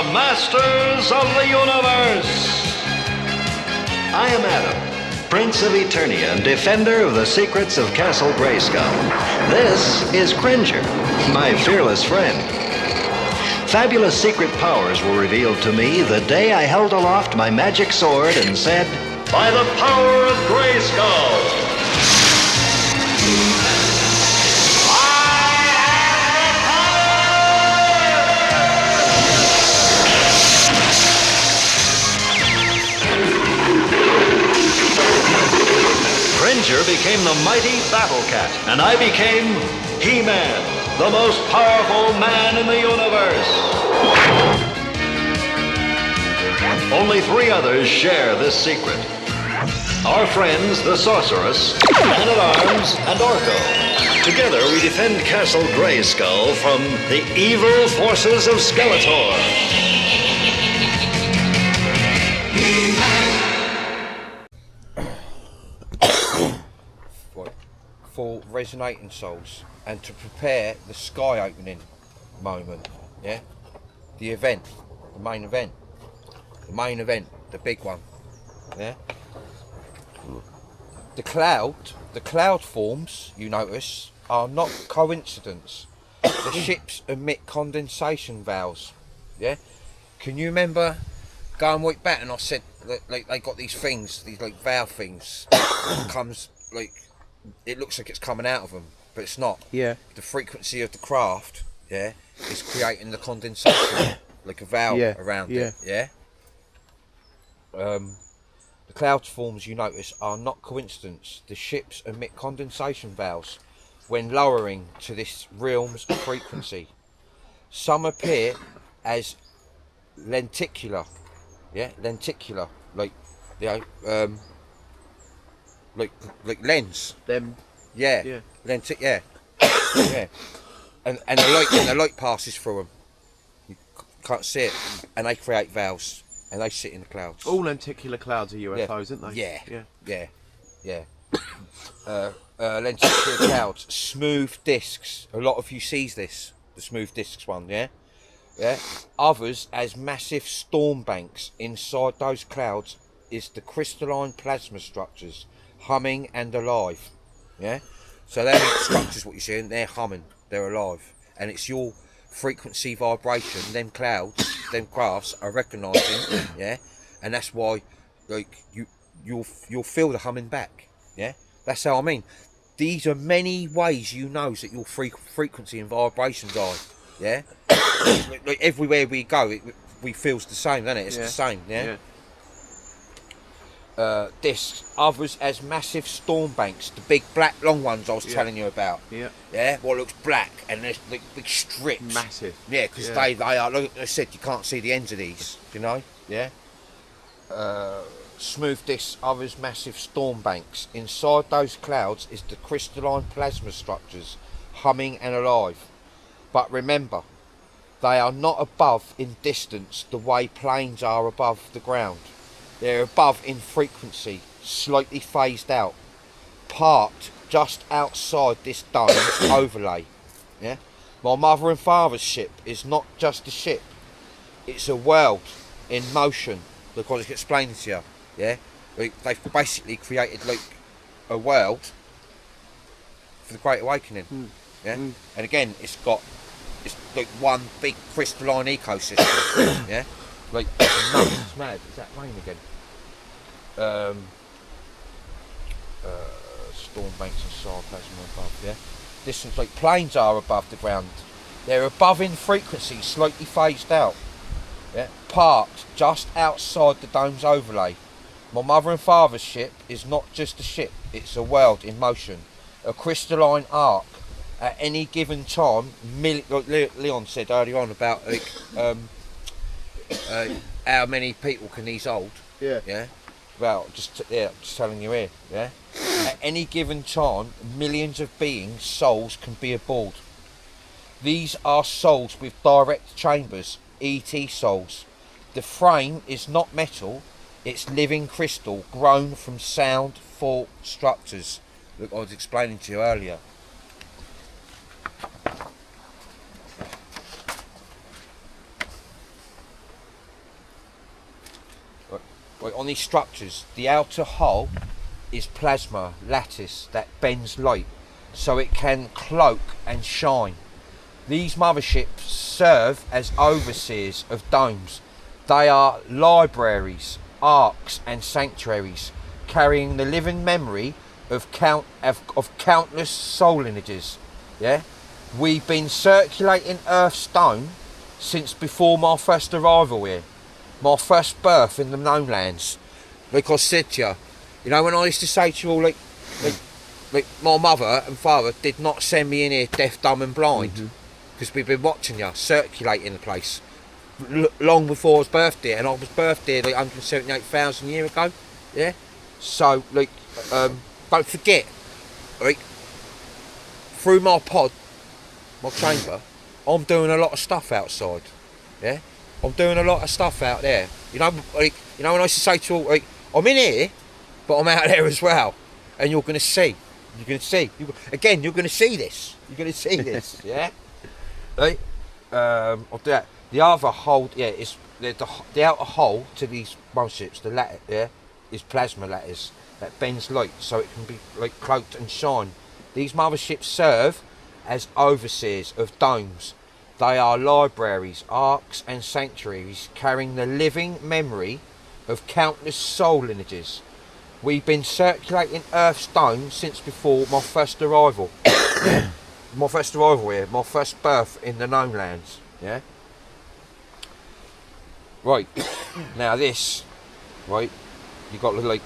the Masters of the Universe. I am Adam, Prince of Eternia and defender of the secrets of Castle Grayskull. This is Cringer, my fearless friend. Fabulous secret powers were revealed to me the day I held aloft my magic sword and said, "By the power of Grayskull!" Cringer became the mighty Battle Cat, and I became He-Man, the most powerful man in the universe. Only 3 others share this secret. Our friends, the Sorceress, Man-at-Arms, and Orko. Together we defend Castle Grayskull from the evil forces of Skeletor. For resonating souls and to prepare the sky opening moment, yeah, the event, the main event, the big one, yeah. The cloud forms, you notice, are not coincidence. The ships emit condensation valves, yeah. Can you remember going right back and I said like they got these things, these like valve things, comes like. It looks like it's coming out of them, but it's not. Yeah. The frequency of the craft, yeah, is creating the condensation, like a valve around it. Yeah. The cloud forms you notice are not coincidence. The ships emit condensation valves when lowering to this realm's frequency. Some appear as lenticular, like like lens. Them. Yeah. Yeah. And the light passes through them. You can't see it, and they create valves, and they sit in the clouds. All lenticular clouds are UFOs, aren't they? Yeah. Lenticular clouds, smooth discs. A lot of you sees this, the smooth discs one, yeah. Others as massive storm banks. Inside those clouds is the crystalline plasma structures, humming and alive, yeah. So they're structures, what you're seeing, they're humming, they're alive, and it's your frequency vibration. Them clouds, them crafts are recognising, yeah, and that's why, like you'll feel the humming back, yeah. That's how I mean. These are many ways you know that your frequency and vibrations are, yeah. like everywhere we go, we feels the same, doesn't it? It's the same, yeah. Discs, others as massive storm banks, the big black long ones I was telling you about. What looks black and there's like big strips. Massive. Yeah, because they are, like I said, you can't see the ends of these, you know? Yeah. Smooth discs, others massive storm banks. Inside those clouds is the crystalline plasma structures, humming and alive. But remember, they are not above in distance the way planes are above the ground. They're above in frequency, slightly phased out, parked just outside this dome's overlay. Yeah, my mother and father's ship is not just a ship; it's a world in motion. Look, I was explaining to you. Yeah, they've basically created like a world for the Great Awakening. Yeah, and again, it's like one big crystalline ecosystem. Yeah. Like, no, it's mad. Is that rain again? Storm banks and sarcasm above, yeah? Distance like planes are above the ground. They're above in frequency, slightly phased out. Yeah? Parked just outside the dome's overlay. My mother and father's ship is not just a ship, it's a world in motion. A crystalline arc. At any given time, like Leon said earlier on about like, how many people can these hold? Yeah. Well, just telling you here. Yeah. At any given time, millions of beings, souls can be aboard. These are souls with direct chambers, ET souls. The frame is not metal; it's living crystal grown from sound fault structures. Look, I was explaining to you earlier. right, on these structures, the outer hull is plasma lattice that bends light so it can cloak and shine. These motherships serve as overseers of domes. They are libraries, arks and sanctuaries, carrying the living memory of countless soul lineages. Yeah, we've been circulating Earth's dome since before my first arrival here, my first birth in the known lands. Like I said to you, you know, when I used to say to you all, like my mother and father did not send me in here deaf, dumb and blind, because we've been watching you circulating the place long before I was birthed here, and I was birthed here like 178,000 years ago. Yeah, so like don't forget, right, through my pod, my chamber, I'm doing a lot of stuff outside. Yeah, I'm doing a lot of stuff out there. You know, like, you know, when I used to say to all, like, I'm in here, but I'm out there as well, and you're going to see. You're going to see. Again, you're going to see this. You're going to see this. Yeah. Right. I'll do that. The other hole, yeah, is the outer hole to these motherships. The lattice, yeah, is plasma lattice that bends light so it can be like cloaked and shine. These motherships serve as overseers of domes. They are libraries, arks and sanctuaries carrying the living memory of countless soul lineages. We've been circulating Earth's dome since before my first arrival. My first arrival here, my first birth in the known lands. Yeah. Right. Now this, right, you got to like,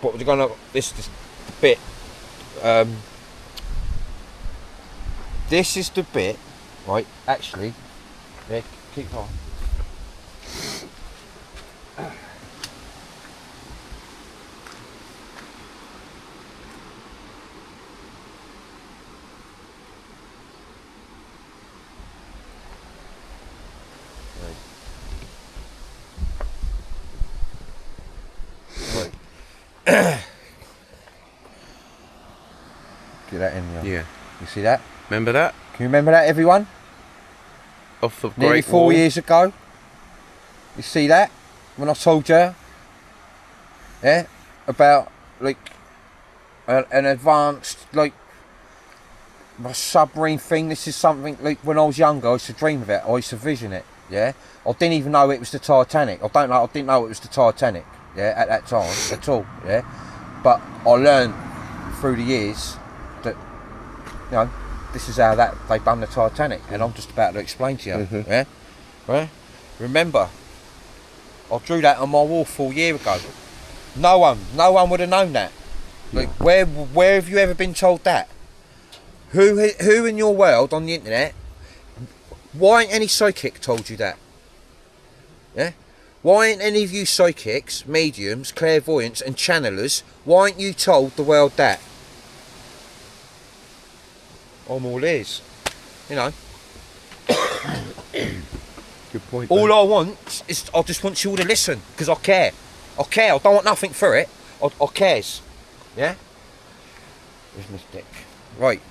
what we're gonna, this bit, this is the bit, right, actually, yeah, keep on. Get that in there. Yeah. You see that? Remember that? Can you remember that, everyone? Off the Nearly Great 4 Wall. years ago. You see that? When I told you, yeah, about like an advanced like a submarine thing. This is something like when I was younger, I used to dream of it. I used to vision it. Yeah, I didn't even know it was the Titanic. I didn't know it was the Titanic. Yeah, at that time at all. Yeah, but I learned through the years that, you know, this is how that they've done the Titanic, and I'm just about to explain to you. Yeah, right. Remember, I drew that on my wall 4 years ago. No one would have known that. Like, where have you ever been told that? Who in your world on the internet? Why ain't any psychic told you that? Yeah. Why ain't any of you psychics, mediums, clairvoyants and channelers, why ain't you told the world that? I'm all ears. You know. Good point. All I want is, I just want you all to listen, because I care. I care. I don't want nothing for it. I cares. Yeah? Where's my stick? Right.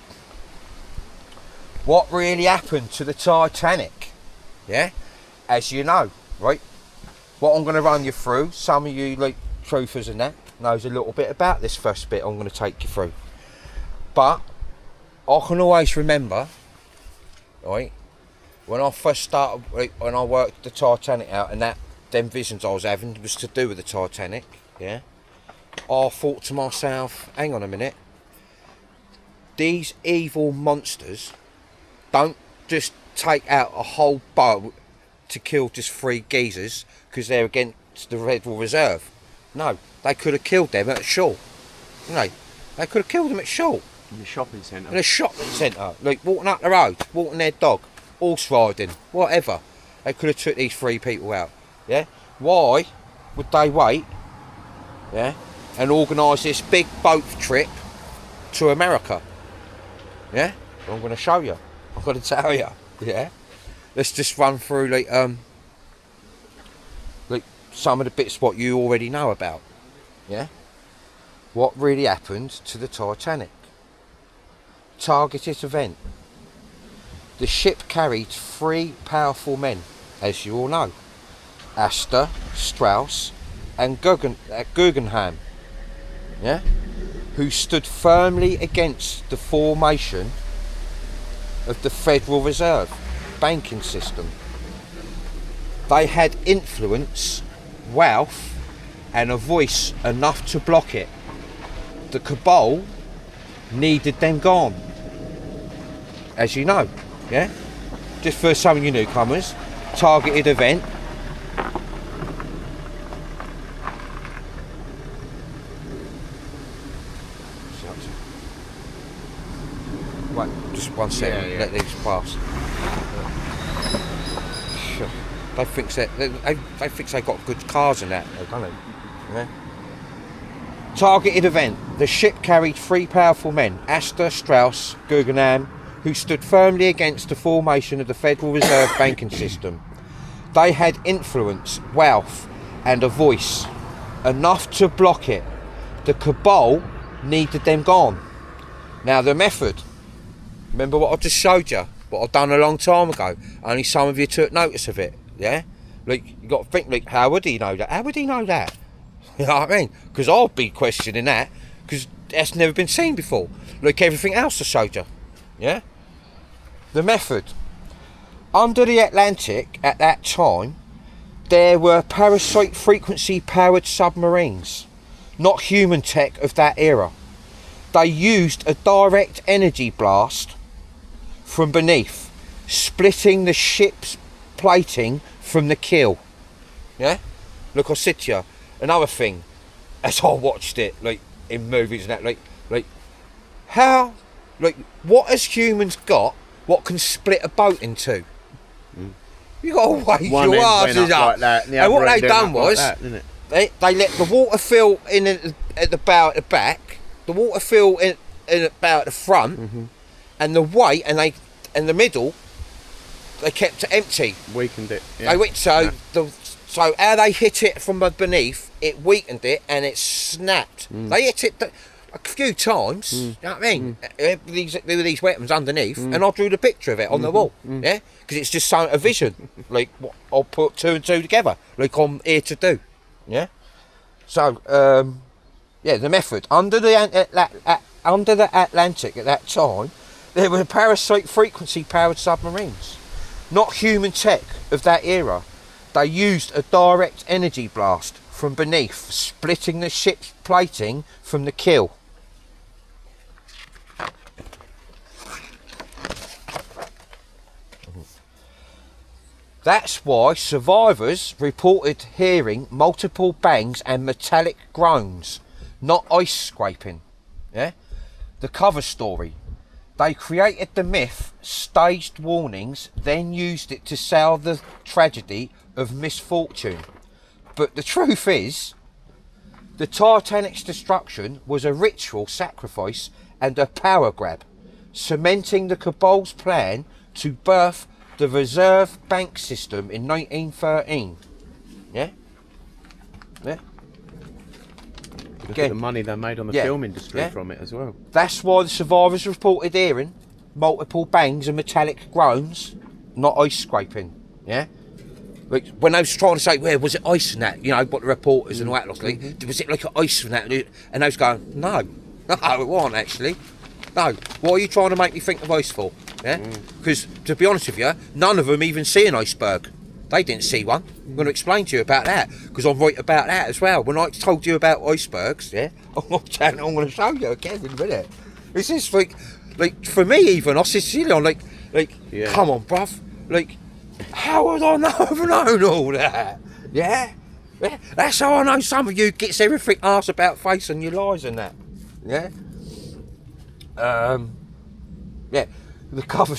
What really happened to the Titanic? Yeah? As you know, right? What I'm going to run you through, some of you like truthers and that knows a little bit about this first bit I'm going to take you through. But I can always remember, right, when I first started, like, when I worked the Titanic out, and that them visions I was having was to do with the Titanic. Yeah, I thought to myself, hang on a minute, these evil monsters don't just take out a whole boat to kill just 3 geezers because they're against the Federal Reserve. No, they could have killed them at shore. You know, they could have killed them at shore. In the shopping centre. In a shopping centre, like walking up the road, walking their dog, horse riding, whatever. They could have took these 3 people out. Yeah. Why would they wait? Yeah. And organise this big boat trip to America? Yeah. I'm going to show you. I'm going to tell you. Yeah. Let's just run through like some of the bits what you already know about. Yeah. What really happened to the Titanic? Targeted event. The ship carried 3 powerful men, as you all know. Astor, Strauss, and Guggenheim, yeah, who stood firmly against the formation of the Federal Reserve banking system. They had influence, wealth, and a voice enough to block it. The cabal needed them gone. As you know, yeah? Just for some of you newcomers, targeted event. Wait, just one second, Yeah. let these pass. They think they got good cars in that, don't they? Yeah. Targeted event. The ship carried three powerful men, Astor, Strauss, Guggenheim, who stood firmly against the formation of the Federal Reserve banking system. They had influence, wealth, and a voice, enough to block it. The cabal needed them gone. Now the method. Remember what I just showed you? What I've done a long time ago. Only some of you took notice of it. Yeah? Like, you got to think, like, how would he know that? How would he know that? You know what I mean? Because I'll be questioning that, because that's never been seen before. Like everything else I showed you. Yeah? The method. Under the Atlantic, at that time, there were parasite frequency powered submarines. Not human tech of that era. They used a direct energy blast from beneath, splitting the ship's plating from the keel. Yeah? Look, I said to you, another thing, as I watched it, like, in movies and that, like, how, like, what has humans got, what can split a boat in two? You got to wait One your end asses went up up. like that, And what they done was, like that, didn't it? they let the water fill in at the bow at the back, the water fill in the bow at the front, and the weight and the middle, they kept it empty. Weakened it. Yeah. They went so how they hit it from beneath, it weakened it and it snapped. They hit it a few times. You know what I mean? There were these weapons underneath, and I drew the picture of it on the wall. Yeah, because it's just a vision. Like, what I'll put two and two together, like I'm here to do. Yeah. So yeah, the method under the Atlantic at that time, there were parasite frequency powered submarines. Not human tech of that era. They used a direct energy blast from beneath, splitting the ship's plating from the keel. That's why survivors reported hearing multiple bangs and metallic groans, not ice scraping. Yeah? The cover story. They created the myth, staged warnings, then used it to sell the tragedy of misfortune. But the truth is, the Titanic's destruction was a ritual sacrifice and a power grab, cementing the cabal's plan to birth the Reserve Bank system in 1913. Yeah? Yeah? Look at the money they made on the film industry from it as well. That's why the survivors reported hearing multiple bangs and metallic groans, not ice scraping. Yeah? Like, when they was trying to say, where was it ice and that? You know, what the reporters and all that, like, was it like an ice and that? And they was going, no, it wasn't actually. No, what are you trying to make me think of ice for? Yeah? Because, to be honest with you, none of them even see an iceberg. They didn't see one. I'm going to explain to you about that, because I'm right about that as well. When I told you about icebergs, yeah, I'm going to show you again in a minute. It's just like for me even, I said to you, I'm like, come on, bruv, like, how would I never known all that? Yeah? That's how I know some of you gets everything asked about face and your lies and that. Yeah? Yeah, the cover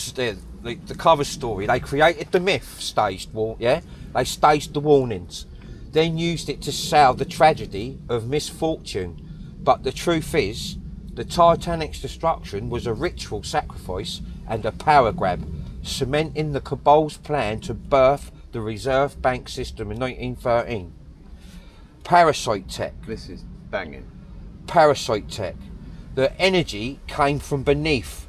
story, they created the myth, they staged the warnings, then used it to sell the tragedy of misfortune. But the truth is, the Titanic's destruction was a ritual sacrifice and a power grab, cementing the cabal's plan to birth the Reserve Bank system in 1913. Parasite tech. This is banging. Parasite tech. The energy came from beneath.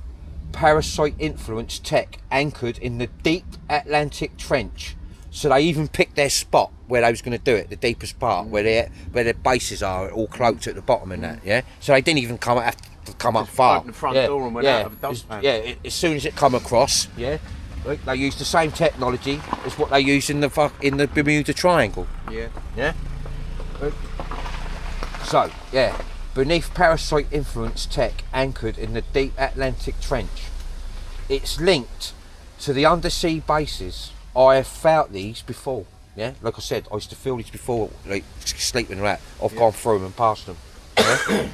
Parasite influenced tech anchored in the deep Atlantic trench. So they even picked their spot. where they was going to do it, the deepest part, where their bases are all cloaked at the bottom and that, yeah. So they didn't even have to come up far. Opened the front door and went out of a dustpan. As soon as it come across, yeah, right, they used the same technology as what they used in the Bermuda Triangle. Yeah. Yeah. Right. So yeah, beneath parasite influence tech anchored in the deep Atlantic trench, it's linked to the undersea bases. I have felt these before. Yeah, like I said, I used to feel these before, like sleeping around. I've gone through them and past them. Yeah?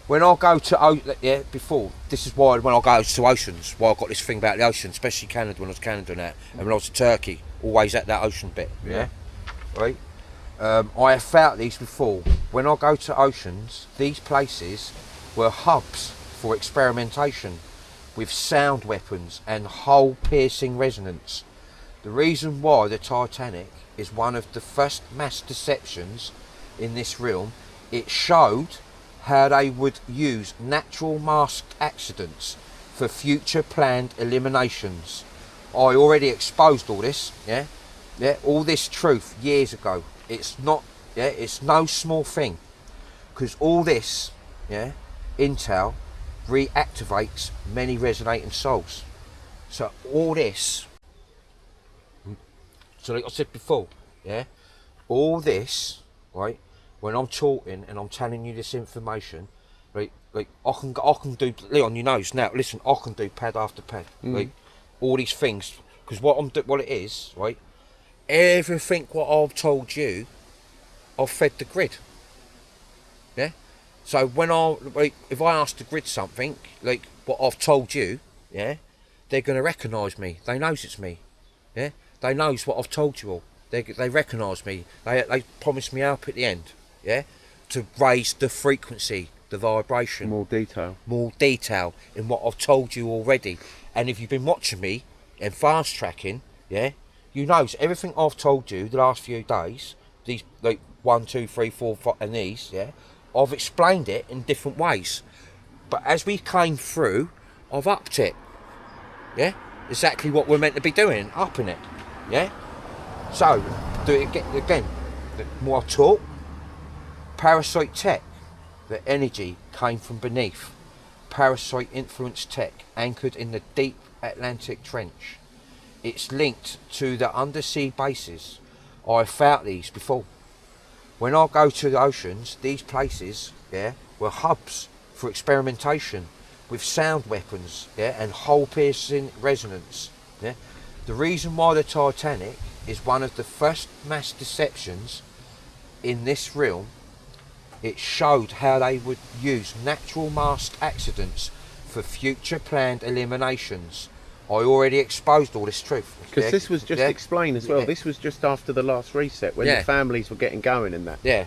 When I go to before, this is why when I go to oceans, why I got this thing about the ocean, especially Canada when I was Canada and that, and when I was in Turkey, always at that ocean bit. Yeah, right. I have felt these before. When I go to oceans, these places were hubs for experimentation with sound weapons and hull-piercing resonance. The reason why the Titanic is one of the first mass deceptions in this realm, it showed how they would use natural masked accidents for future planned eliminations. I already exposed all this, all this truth years ago. It's not, it's no small thing, because all this, intel reactivates many resonating souls. So all this, so like I said before, all this, right, when I'm talking and I'm telling you this information, right, like I can do, Leon, you know this now, listen, I can do pad after pad, like all these things, because what it is, right, everything what I've told you, I've fed the grid. Yeah. So when if I ask the grid something like what I've told you, they're going to recognise me. They knows it's me. Yeah. They knows what I've told you all. They recognise me. They promise me help at the end. Yeah. To raise the frequency, the vibration. More detail in what I've told you already. And if you've been watching me and fast tracking, you know everything I've told you the last few days. These like 1, 2, 3, 4, 5, and these, I've explained it in different ways. But as we came through, I've upped it. Yeah, exactly what we're meant to be doing, upping it. Yeah. So do it again. The more I talk, parasite tech. The energy came from beneath. Parasite influence tech anchored in the deep Atlantic trench. It's linked to the undersea bases. I've felt these before. When I go to the oceans, these places, were hubs for experimentation with sound weapons, and hull-piercing resonance. Yeah. The reason why the Titanic is one of the first mass deceptions in this realm, it showed how they would use natural masked accidents for future planned eliminations. I already exposed all this truth. Because this was just explained as well. This was just after the last reset, when the families were getting going and that. Yeah.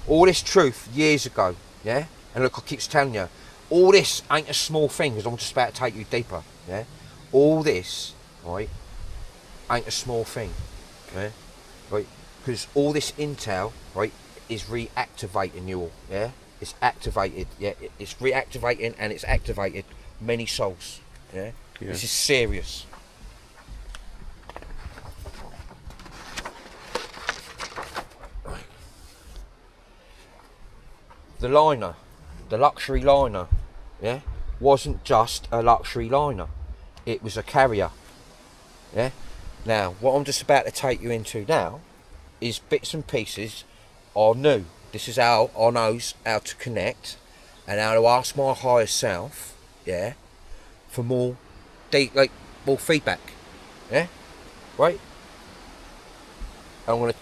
All this truth years ago, And look, I keep telling you, all this ain't a small thing, because I'm just about to take you deeper, All this, right, ain't a small thing, Right, because all this intel, right, is reactivating you all, It's activated, It's reactivating and it's activated many souls, This is serious. The liner, the luxury liner, wasn't just a luxury liner. It was a carrier. Now, what I'm just about to take you into now is bits and pieces I knew. This is how I knows how to connect and how to ask my higher self, for more more feedback, right? I'm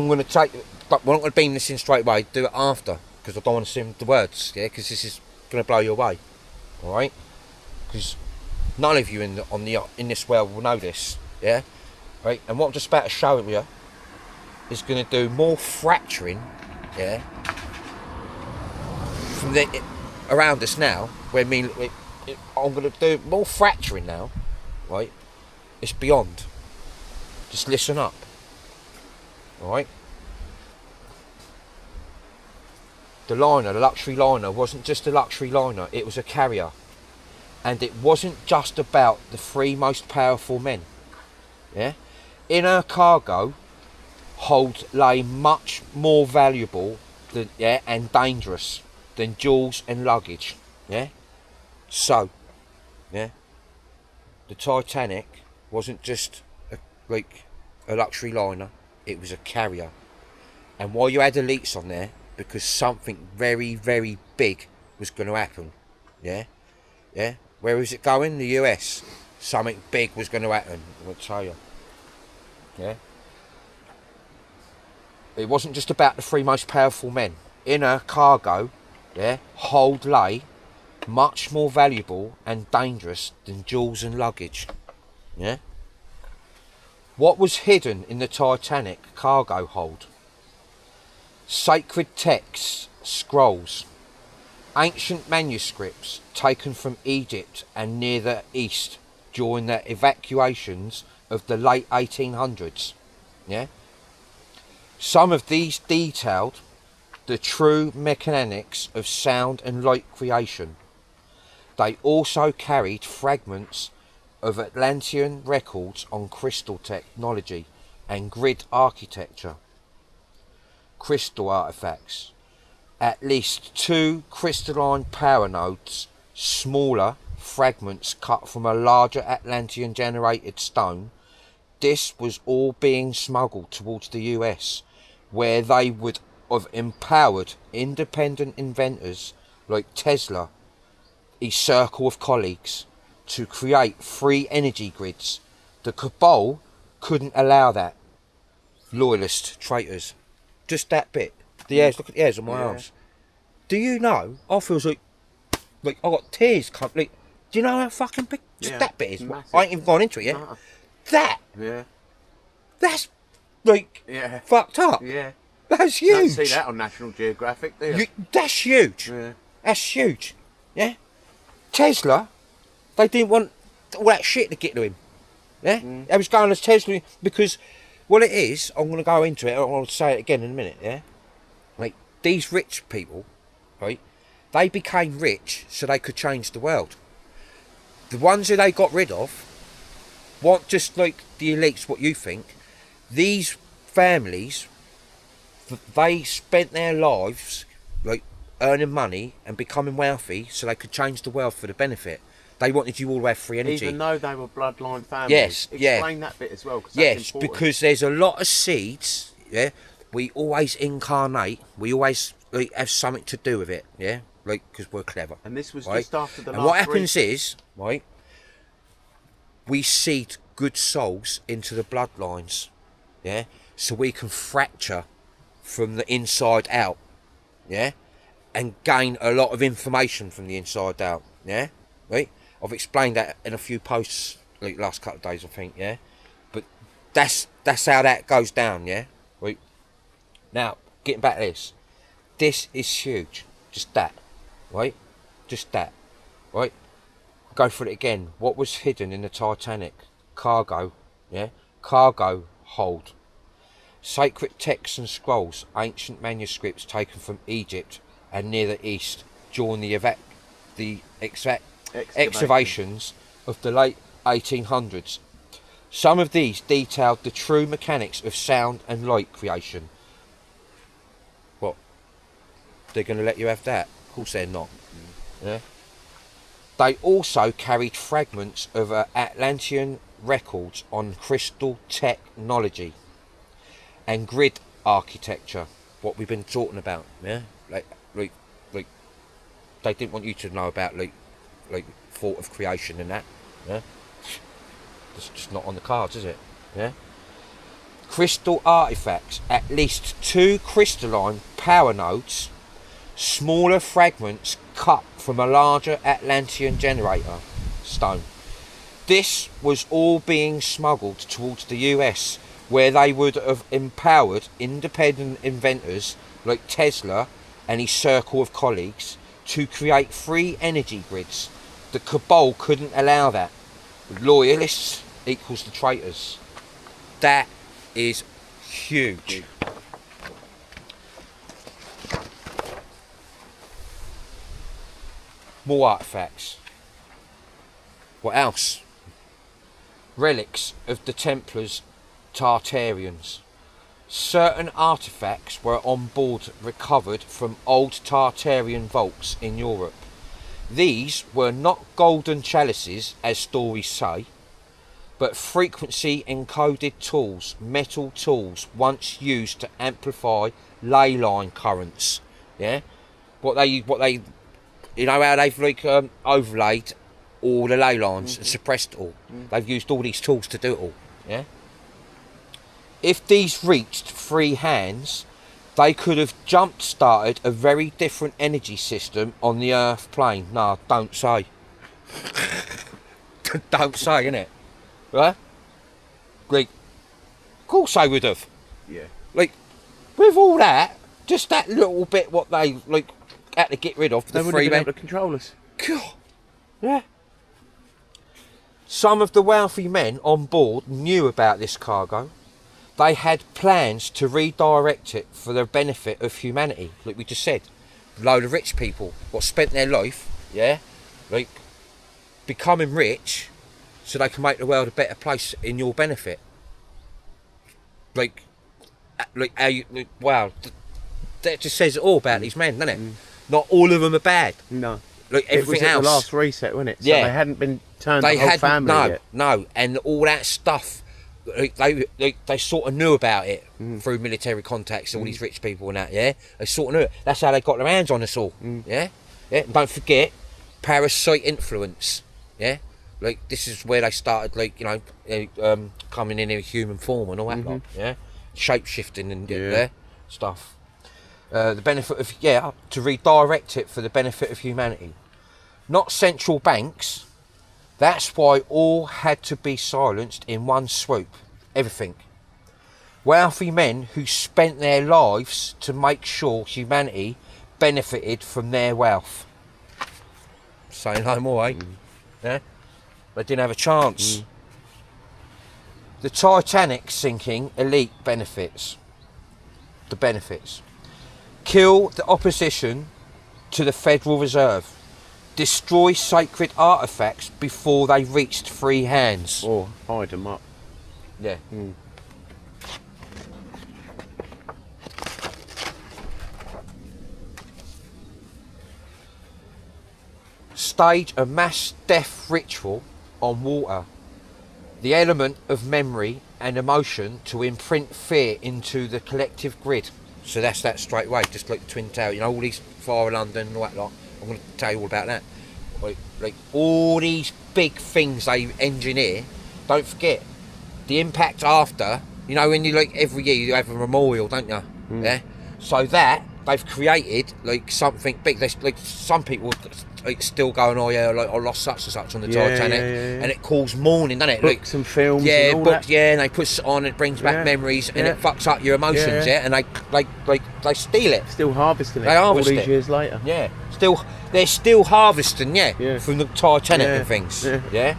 gonna take, but we're not gonna beam this in straight away. Do it after, because I don't want to sing the words, because this is gonna blow you away, all right? Because none of you in this world will know this, right? And what I'm just about to show you is gonna do more fracturing, from around us now. I'm going to do more fracturing now, right? It's beyond. Just listen up, alright? The liner, the luxury liner, wasn't just a luxury liner, it was a carrier. And it wasn't just about the 3 most powerful men, In her cargo, hold lay much more valuable than and dangerous than jewels and luggage. Yeah. So, yeah, the Titanic wasn't just a luxury liner; it was a carrier. And why you had elites on there? Because something very, very big was going to happen. Yeah, yeah. Where was it going? The US. Something big was going to happen. I'll tell you. Yeah. It wasn't just about the three most powerful men. In her cargo, yeah, hold lay much more valuable and dangerous than jewels and luggage. Yeah. What was hidden in the Titanic cargo hold? Sacred texts, scrolls, ancient manuscripts taken from Egypt and Near the East during the evacuations of the late 1800s. Yeah. Some of these detailed the true mechanics of sound and light creation. They also carried fragments of Atlantean records on crystal technology and grid architecture. Crystal artifacts. At least 2 crystalline power nodes, smaller fragments cut from a larger Atlantean generated stone. This was all being smuggled towards the US, where they would have empowered independent inventors like Tesla, his circle of colleagues, to create free energy grids. The cabal couldn't allow that. Loyalist traitors. Just that bit. The hairs, look at the hairs on my arms. Do you know, I feel like I got tears come, do you know how fucking big just that bit is? Massive. I ain't even gone into it yet. No. That! Yeah. That's, fucked up. Yeah. That's huge. You don't see that on National Geographic, do you? That's huge. Yeah. That's huge. Yeah? Tesla, they didn't want all that shit to get to him. Yeah? They was going as Tesla because, well, it is, I'm going to go into it, I'll say it again in a minute, yeah? Like, these rich people, right, they became rich so they could change the world. The ones who they got rid of weren't just like the elites, what you think. These families, they spent their lives like earning money and becoming wealthy so they could change the world for the benefit. They wanted you all to have free energy. Even though they were bloodline families. Yes, Explain that bit as well. Yes, because there's a lot of seeds. Yeah, we always incarnate. We always have something to do with it. Yeah, like because we're clever. And this was just after the last. And what happens is, right, we seed good souls into the bloodlines. Yeah, so we can fracture from the inside out. Yeah, and gain a lot of information from the inside out. Yeah, right. I've explained that in a few posts like last couple of days, I think, yeah. But that's how that goes down, yeah. Right. Now, getting back to this. This is huge. Just that. Right? Just that. Right? Go for it again. What was hidden in the Titanic? Cargo. Yeah? Cargo hold. Sacred texts and scrolls, ancient manuscripts taken from Egypt and Near the East during the excavations of the late 1800s. Some of these detailed the true mechanics of sound and light creation. What? They're going to let you have that? Of course they're not. Yeah. They also carried fragments of Atlantean records on crystal technology and grid architecture. What we've been talking about. Yeah. Like they didn't want you to know about like thought of creation and that. Yeah. It's just not on the cards, is it? Yeah. Crystal artifacts. At least 2 crystalline power nodes, smaller fragments cut from a larger Atlantean generator stone. This was all being smuggled towards the US, where they would have empowered independent inventors like Tesla and his circle of colleagues to create free energy grids. The cabal couldn't allow that. Loyalists equals the traitors. That is huge. More artifacts. What else? Relics of the Templars Tartarians. certain artefacts were on board recovered from old Tartarian vaults in Europe. These were not golden chalices, as stories say, but frequency encoded tools, metal tools once used to amplify ley line currents. Yeah, what they, you know how they've like overlaid all the ley lines and suppressed it all. They've used all these tools to do it all. Yeah. If these reached free hands, they could have jump-started a very different energy system on the Earth plane. No, don't say. Don't say, innit? Right? Like, of course they would have. Yeah. Like, with all that, just that little bit what they, like, had to get rid of, They the wouldn't free have been men. able to control us. God. Yeah. Some of the wealthy men on board knew about this cargo. They had plans to redirect it for the benefit of humanity, like we just said. A load of rich people what spent their life, yeah, like becoming rich so they can make the world a better place in your benefit. Like how you, like, wow, that just says it all about these men, doesn't it? Not all of them are bad. No. Like everything it was at else. the last reset, wasn't it? So Yeah. they hadn't been turned the whole family yet. No, and all that stuff. They sort of knew about it through military contacts. All these rich people and that, yeah. They sort of knew it. That's how they got their hands on us all, yeah. And don't forget, parasite influence, yeah. Like this is where they started, like coming in human form and all that lot, yeah. Shape shifting and stuff. The benefit of to redirect it for the benefit of humanity, not central banks. That's why all had to be silenced in one swoop. Everything. Wealthy men who spent their lives to make sure humanity benefited from their wealth. Say no more, eh? Yeah? They didn't have a chance. The Titanic sinking, elite benefits. The benefits. Kill the opposition to the Federal Reserve. Destroy sacred artefacts before they reached free hands. Or hide them up. Yeah. Stage a mass death ritual on water. The element of memory and emotion to imprint fear into the collective grid. So that's that straight away, just like the Twin Towers, all these Fire of London and all that lot. I'm going to tell you all about that. Like all these big things they engineer, don't forget the impact after. When you every year you have a memorial, don't you? Yeah. So that they've created something big. There's some people still going, oh yeah, I lost such and such on the Titanic, and it calls mourning, doesn't it? Books and films. Yeah, and all books. that. Yeah, and they put it on. It brings back memories, and it fucks up your emotions. Yeah, and they steal it. Still harvesting it. They harvest all these it. years later. Yeah, they're still harvesting. From the Titanic and things. Yeah.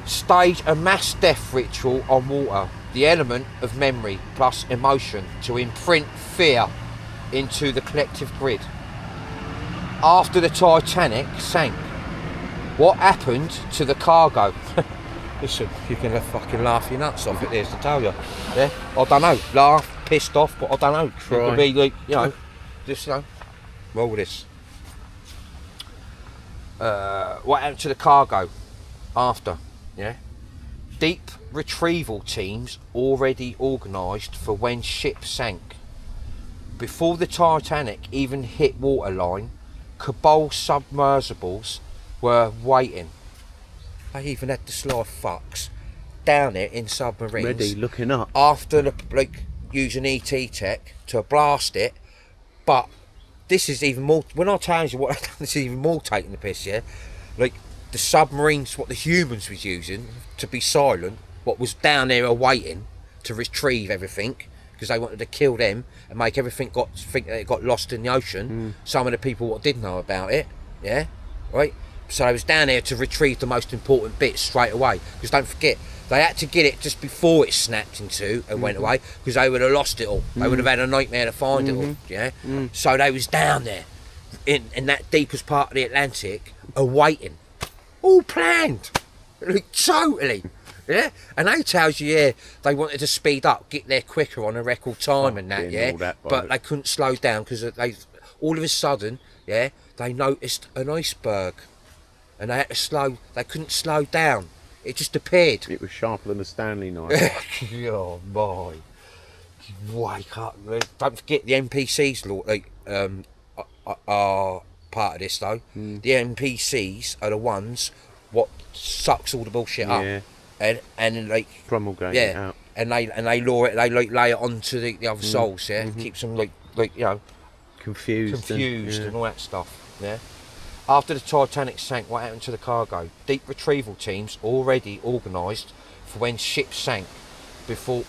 Stage a mass death ritual on water. The element of memory plus emotion to imprint fear into the collective grid. After the Titanic sank, what happened to the cargo? Listen, you can fucking laugh your nuts off at this, I tell you. Yeah, I don't know. Laugh, pissed off, but I don't know. Try. It could be like, just roll with this. What happened to the cargo after? Yeah. Deep retrieval teams already organised for when ships sank. Before the Titanic even hit waterline, Cabal submersibles were waiting. They even had the sly fucks down there in submarines, Ready, looking up. after using ET tech to blast it. But this is even more. When I tell you what, this is even more taking the piss. Yeah, the submarines, what the humans was using to be silent, what was down there awaiting to retrieve everything, because they wanted to kill them and make everything think that it got lost in the ocean. Some of the people what did know about it, yeah, right. So they was down there to retrieve the most important bits straight away, because don't forget they had to get it just before it snapped in two and went away, because they would have lost it all. They would have had a nightmare to find it all. Yeah. So they was down there in that deepest part of the Atlantic awaiting. All planned, totally. Yeah, and they tells you, they wanted to speed up, get there quicker on a record time and that, all that but they couldn't slow down because they, all of a sudden, they noticed an iceberg, and they had to slow. They couldn't slow down. It just appeared. It was sharper than a Stanley knife. Oh my! Wake up! Don't forget the NPCs, are part of this though. The NPCs are the ones what sucks all the bullshit up. And like promulgate it out, and they lure it, they lay it onto the other souls, keeps them like confused and all that stuff. After the Titanic sank, what happened to the cargo? Deep retrieval teams already organised for when ships sank. Before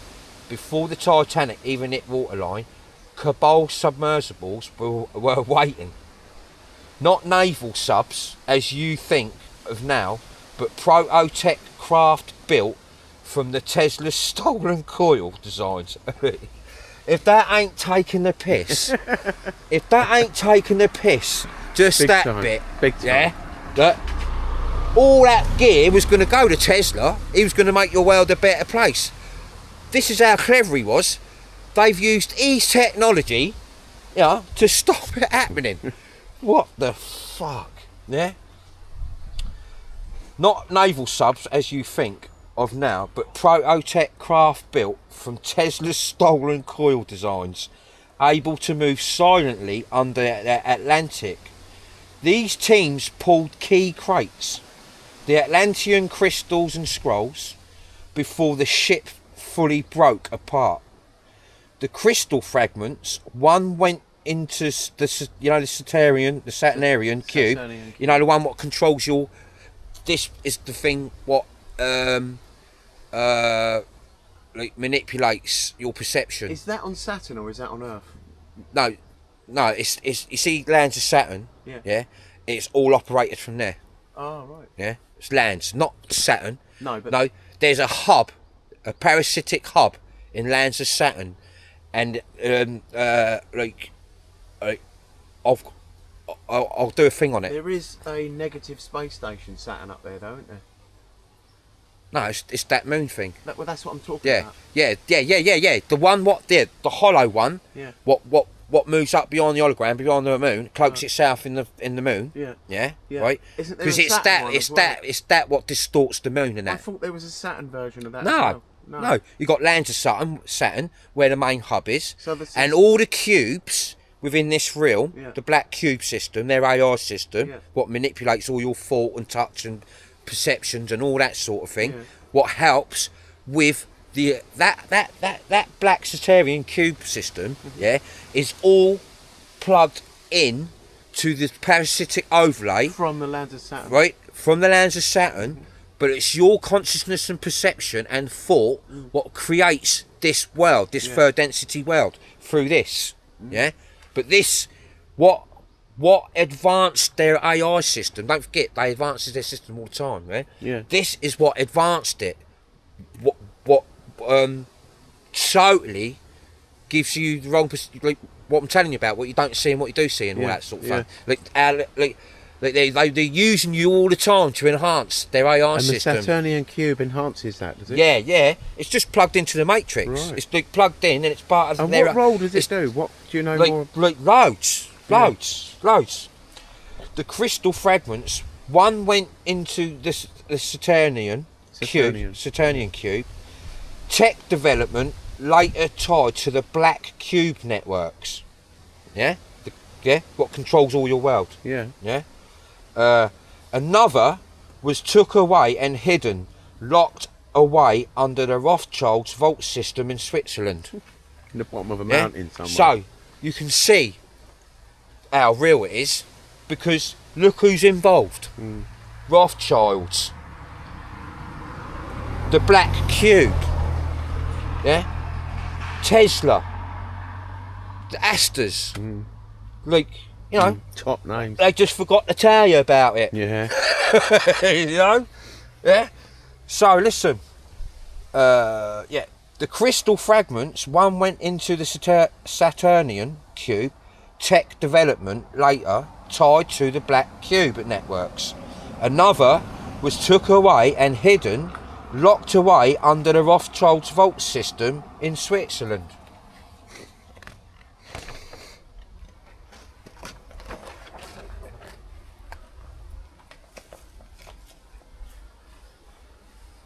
the Titanic even hit waterline, Cabal submersibles were waiting. Not naval subs as you think of now, but proto-tech craft built from the Tesla stolen coil designs. If that ain't taking the piss, just big that time. bit, Big time. that all that gear was going to go to Tesla. He was going to make your world a better place. This is how clever he was. They've used his technology, to stop it happening. What the fuck? Not naval subs as you think of now, but proto-tech craft built from Tesla's stolen coil designs, able to move silently under the Atlantic. These teams pulled key crates, the Atlantean crystals and scrolls, before the ship fully broke apart. The crystal fragments, one went into the Saturnarian cube, the one what controls your. This is the thing what manipulates your perception. Is that on Saturn or is that on Earth? No, it's you see lands of Saturn. Yeah. It's all operated from there. Oh right. Yeah, it's lands, not Saturn. No, but there's a hub, a parasitic hub in lands of Saturn, and I'll do a thing on it. There is a negative space station Saturn up there, though, isn't there? No, it's that moon thing. Well, that's what I'm talking about. Yeah. The one the hollow one. Yeah. What moves up beyond the hologram, beyond the moon, cloaks itself in the moon. Yeah. Right. Isn't there because it's that what distorts the moon and that. I thought there was a Saturn version of that. No. No. You got lands of Saturn, where the main hub is, and all all the cubes within this realm, the black cube system, their AI system, what manipulates all your thought and touch and perceptions and all that sort of thing, what helps with the that black Saturnian cube system, is all plugged in to the parasitic overlay from the lands of Saturn. Right, from the lands of Saturn, but it's your consciousness and perception and thought what creates this world, this third density world through this. But this, what advanced their AI system? Don't forget, they advances their system all the time. This is what advanced it. What totally gives you the wrong. Like what I'm telling you about, what you don't see and what you do see, and all that sort of thing. They're using you all the time to enhance their AI system. And the Saturnian cube enhances that, does it? Yeah. It's just plugged into the matrix. Right. It's like plugged in, and it's part of. And what role does it do? What do you know more? Like loads. The crystal fragments. One went into the Saturnian cube. Tech development later tied to the black cube networks. What controls all your world. Another was took away and hidden, locked away under the Rothschild's vault system in Switzerland. In the bottom of a mountain somewhere. So you can see how real it is, because look who's involved. Rothschilds, the black cube, Tesla, the Astors, top names. They just forgot to tell you about it. So listen, the crystal fragments. One went into the Saturnian cube. Tech development later tied to the black cube networks. Another was took away and hidden, locked away under the Rothschild's vault system in Switzerland.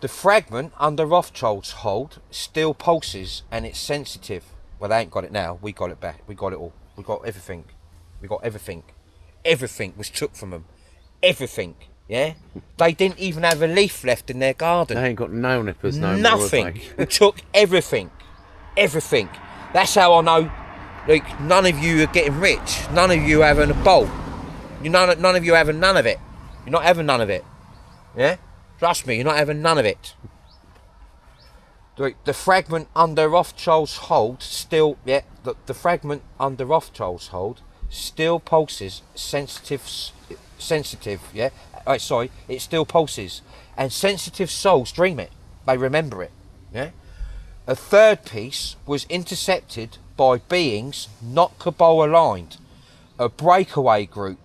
The fragment under Rothschild's hold still pulses and it's sensitive. Well, they ain't got it now. We got it back. We got it all. We got everything. We got everything. Everything was took from them. Everything. Yeah? They didn't even have a leaf left in their garden. They ain't got nail nippers no more. Nothing. We took everything. Everything. That's how I know, like, none of you are getting rich. None of you are having a bowl. None of you are having none of it. You're not having none of it. Yeah? Trust me, you're not having none of it. The fragment under Rothschild's hold still, the fragment under Rothschild's hold still pulses sensitive, yeah? It still pulses. And sensitive souls dream it. They remember it, yeah? A third piece was intercepted by beings not Cabal aligned, a breakaway group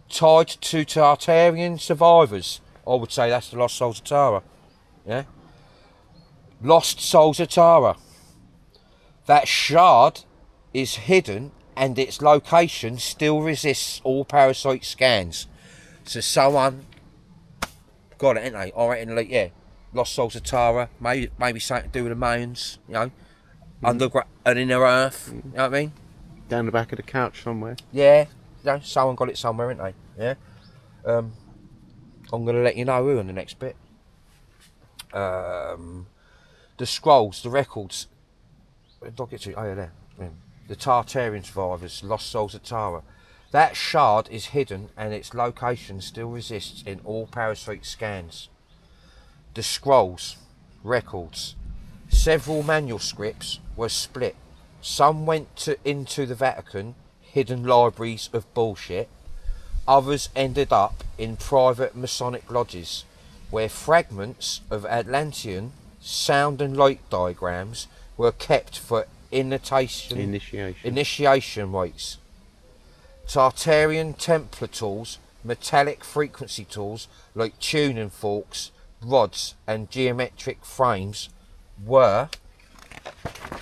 tied to Tartarian survivors. I would say that's the Lost Souls of Tara. Yeah? Lost Souls of Tara. That shard is hidden and its location still resists all parasite scans. So someone got it, ain't they? I reckon, like, yeah. Lost Souls of Tara, maybe something to do with the Mayans, you know? Underground and inner earth, you know what I mean? Down the back of the couch somewhere. Yeah. You know, someone got it somewhere, ain't they? Yeah? I'm going to let you know who in the next bit. The scrolls, the records. Where did I get to? Oh, yeah, there. Yeah. The Tartarian survivors, Lost Souls of Tara. That shard is hidden and its location still resists in all parasite scans. The scrolls, records. Several manuscripts were split. Some went into the Vatican, hidden libraries of bullshit. Others ended up in private Masonic lodges, where fragments of Atlantean sound and light diagrams were kept for initiation rites. Tartarian Templar tools, metallic frequency tools like tuning forks, rods and geometric frames were...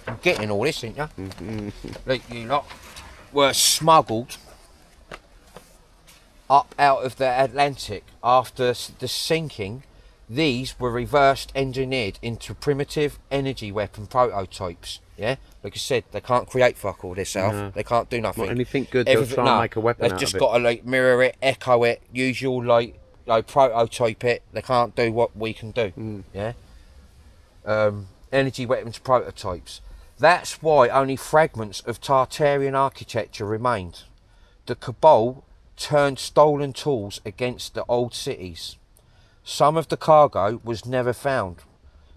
I'm getting all this, ain't ya? Like you lot, were smuggled up out of the Atlantic. After the sinking, these were reversed engineered into primitive energy weapon prototypes. Yeah, like I said, they can't create fuck all this self. No. They can't do nothing. Not anything good. They'll try and make a weapon out of it. They've just got to like mirror it, echo it, usual like prototype it. They can't do what we can do. Yeah. Energy weapons prototypes. That's why only fragments of Tartarian architecture remained. The Cabal turned stolen tools against the old cities. Some of the cargo was never found.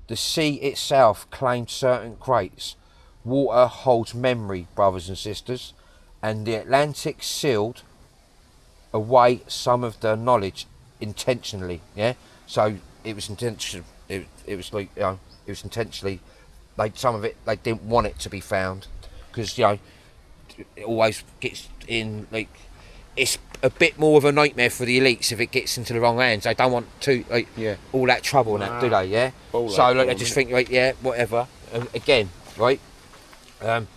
The sea itself claimed certain crates. Water holds memory, brothers and sisters, and the Atlantic sealed away some of the knowledge intentionally. Yeah, so it was intentional. It was like, you know, it was intentionally. Some of it they didn't want it to be found because, you know, it always gets in like. It's a bit more of a nightmare for the elites if it gets into the wrong hands. They don't want to all that trouble and that, do they? Yeah. So like, they just think like, yeah, whatever. Again, right? The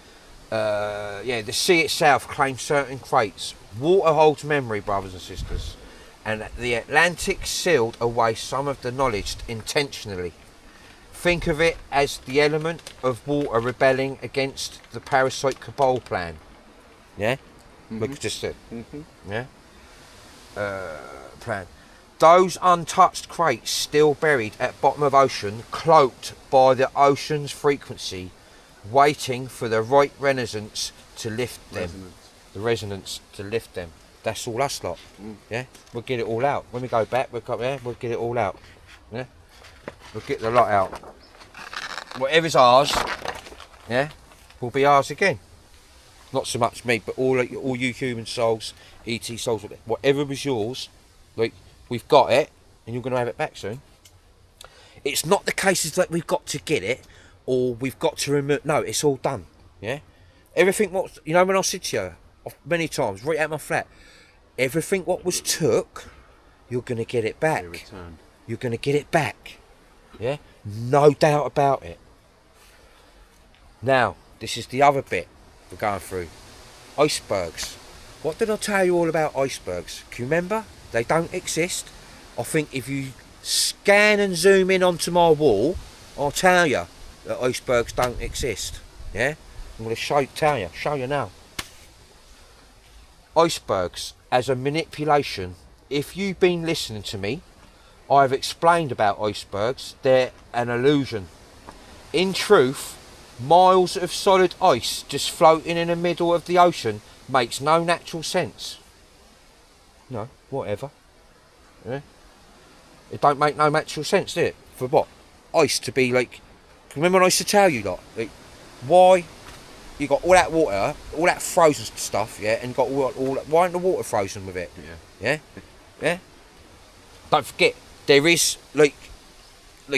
sea itself claims certain crates. Water holds memory, brothers and sisters, and the Atlantic sealed away some of the knowledge intentionally. Think of it as the element of water rebelling against the parasite Cabal plan. Yeah. Like I just said. Yeah. Plan. Those untouched crates still buried at bottom of ocean, cloaked by the ocean's frequency, waiting for the right resonance to lift them. The resonance to lift them. That's all us lot. Yeah. We'll get it all out. When we go back, we'll get it all out. Yeah. We'll get the lot out. Whatever's ours, yeah, will be ours again. Not so much me, but all you human souls, ET souls, whatever was yours, like, we've got it, and you're going to have it back soon. It's not the cases that we've got to get it, or we've got to remove. No, it's all done. Yeah, everything. What, you know, when I said to you many times, right out my flat, everything what was took, you're going to get it back. You're going to get it back. Yeah. No doubt about it. Now, this is the other bit we're going through. Icebergs. What did I tell you all about icebergs? Can you remember? They don't exist. I think if you scan and zoom in onto my wall, I'll tell you that icebergs don't exist. Yeah? I'm going to show you now. Icebergs as a manipulation. If you've been listening to me, I've explained about icebergs. They're an illusion. In truth, miles of solid ice just floating in the middle of the ocean makes no natural sense. No, whatever. Yeah? It don't make no natural sense, does it? For what? Ice to be like... Remember when I used to tell you, like why you got all that water, all that frozen stuff, yeah, and got all that, why ain't the water frozen with it? Yeah? Yeah? Don't forget, there is like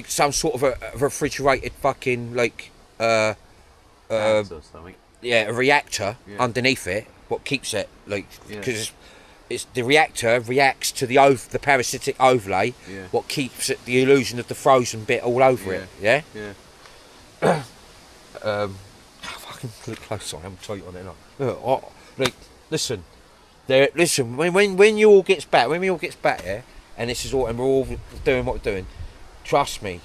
some sort of a refrigerated fucking like or something. yeah, a reactor underneath it, what keeps it like because it's the reactor reacts to the parasitic overlay, what keeps it the illusion of the frozen bit all over it. Yeah. Fucking look close. Sorry, I'm tight on it. Look, like listen, listen. When you all gets back, here, and this is all, and we're all doing what we're doing. Trust me,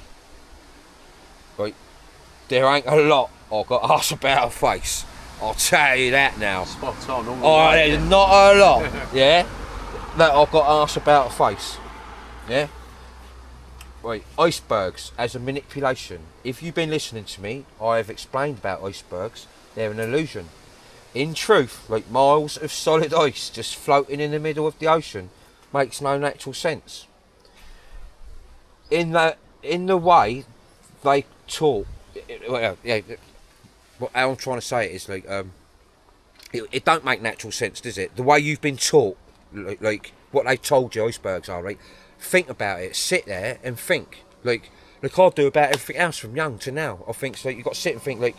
right? There ain't a lot I've got asked about a face. I'll tell you that now. Spot on. Oh, there's not a lot, yeah, that I've got asked about a face, yeah. Right, icebergs as a manipulation. If you've been listening to me, I have explained about icebergs. They're an illusion. In truth, like miles of solid ice just floating in the middle of the ocean makes no natural sense. In the way they talk, well, yeah. What I'm trying to say is like, it don't make natural sense, does it? The way you've been taught, like what they told you icebergs are, right? Think about it. Sit there and think. Like I do about everything else from young to now. I think so. You got to sit and think like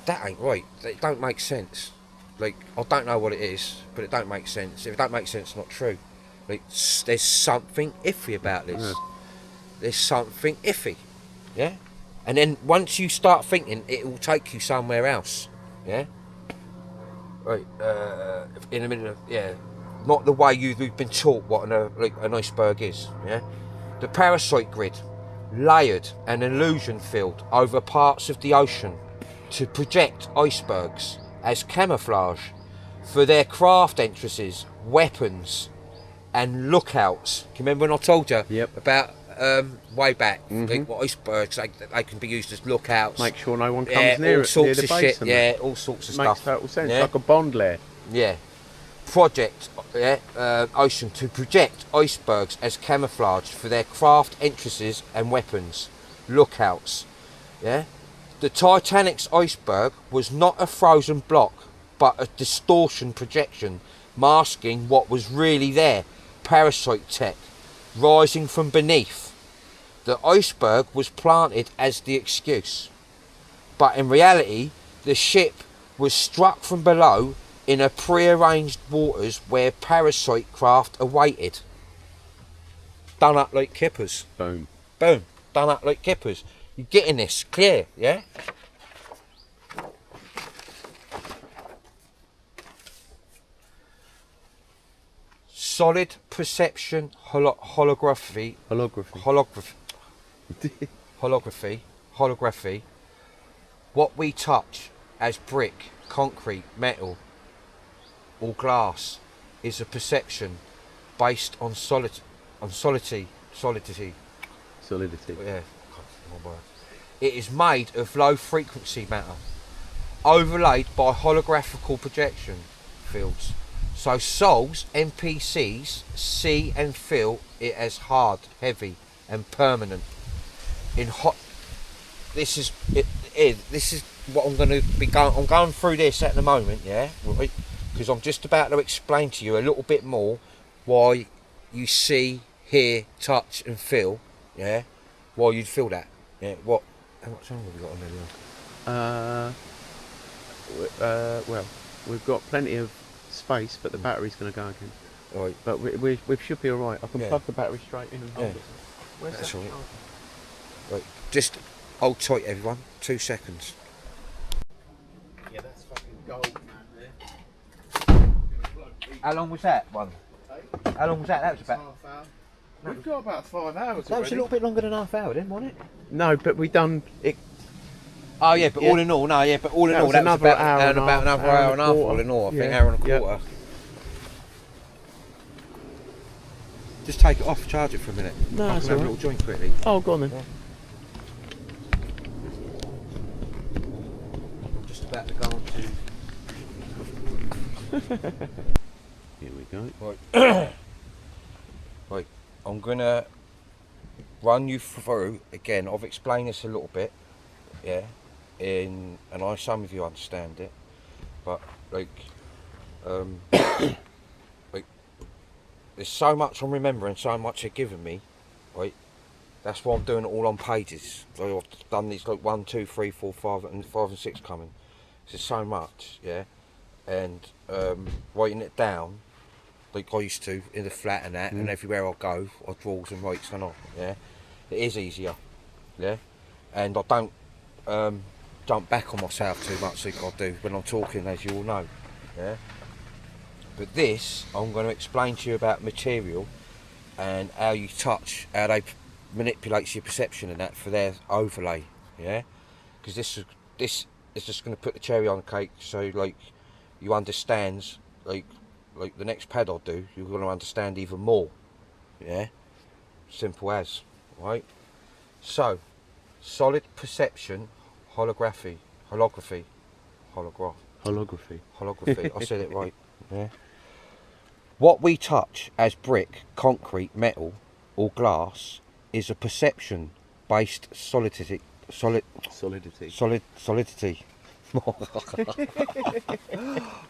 that ain't right. It don't make sense. Like I don't know what it is, but it don't make sense. If it don't make sense, it's not true. Like there's something iffy about this. There's something iffy. Yeah. And then once you start thinking, it will take you somewhere else. Yeah. Right. In a minute. Yeah. Not the way you've been taught what an iceberg is. Yeah. The parasite grid, layered an illusion field over parts of the ocean to project icebergs as camouflage for their craft entrances, weapons, and lookouts. Do you remember when I told you about way back? Like what icebergs they can be used as lookouts. Make sure no one comes near all it, sorts near the of base. shit. Yeah, all sorts of stuff. Makes total sense. Yeah? Like a bond layer. Yeah. Project ocean to project icebergs as camouflage for their craft entrances and weapons, lookouts. Yeah. The Titanic's iceberg was not a frozen block, but a distortion projection masking what was really there, parasite tech rising from beneath. The iceberg was planted as the excuse, but in reality the ship was struck from below in a pre-arranged waters where parasite craft awaited. Done up like kippers. Boom. Boom. Done up like kippers. You're getting this clear, yeah? Solid perception holography. What we touch as brick, concrete, metal, or glass is a perception based on solidity. Yeah. It is made of low frequency matter, overlaid by holographical projection fields. So souls, NPCs, see and feel it as hard, heavy, and permanent. This is what I'm going to be going. I'm going through this at the moment, yeah, right? Because I'm just about to explain to you a little bit more why you see, hear, touch, and feel, yeah. Why you'd feel that, yeah. What? How much time have we got on there? Well, we've got plenty of space, but the battery's going to go again. Right. But we should be all right. I can plug the battery straight in and hold it. Where's That's that? all right. Oh. Right, just hold tight, everyone. 2 seconds. Yeah, that's fucking gold, man. How long was that one? How long was that? That was about. Half hour. We've got about 5 hours That was a little bit longer than half hour, then, wasn't it? No, but we done it. Oh yeah, but Yeah. all in all, no, yeah, but all in That all, was that was another about hour and a half, another hour hour and and a a half. quarter. All in all, I think Yeah, hour and a yeah. quarter. Just take it off, charge it for a minute. No, I that's can have a all little joint quickly. Oh, go on then. I'm just about to go on to. Here we go. Right. Right, I'm gonna run you through again. I've explained this a little bit, yeah. And some of you understand it, but like, like, there's so much I'm remembering, so much they're giving me, right? That's why I'm doing it all on pages. So I've done these like 1, 2, 3, 4, 5, and 5 and 6 coming. There's so much, yeah. And writing it down, like I used to in the flat and that, and everywhere I go, I draws and writes and all, yeah. It is easier, yeah. And I don't jump back on myself too much like I do when I'm talking, as you all know, yeah. But this, I'm going to explain to you about material and how you touch, how they manipulates your perception and that for their overlay, yeah. Because this is just going to put the cherry on the cake, so like you understand, like the next pad I'll do, you're going to understand even more, yeah. Simple as, right? So, solid perception, holography, I said it right, yeah. What we touch as brick, concrete, metal, or glass is a perception-based solidity.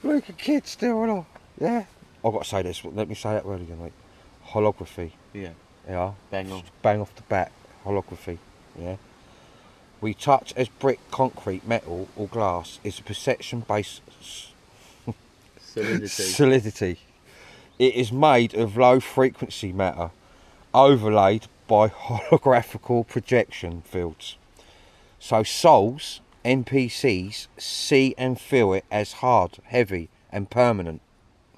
Look, a kid still, you know. Yeah. I've got to say this. Let me say that word again, mate. Holography. Yeah. Yeah. Bang on. Bang off the bat. Holography. Yeah. We touch as brick, concrete, metal, or glass is a perception-based solidity. It is made of low-frequency matter, overlaid by holographical projection fields. So souls, NPCs, see and feel it as hard, heavy, and permanent.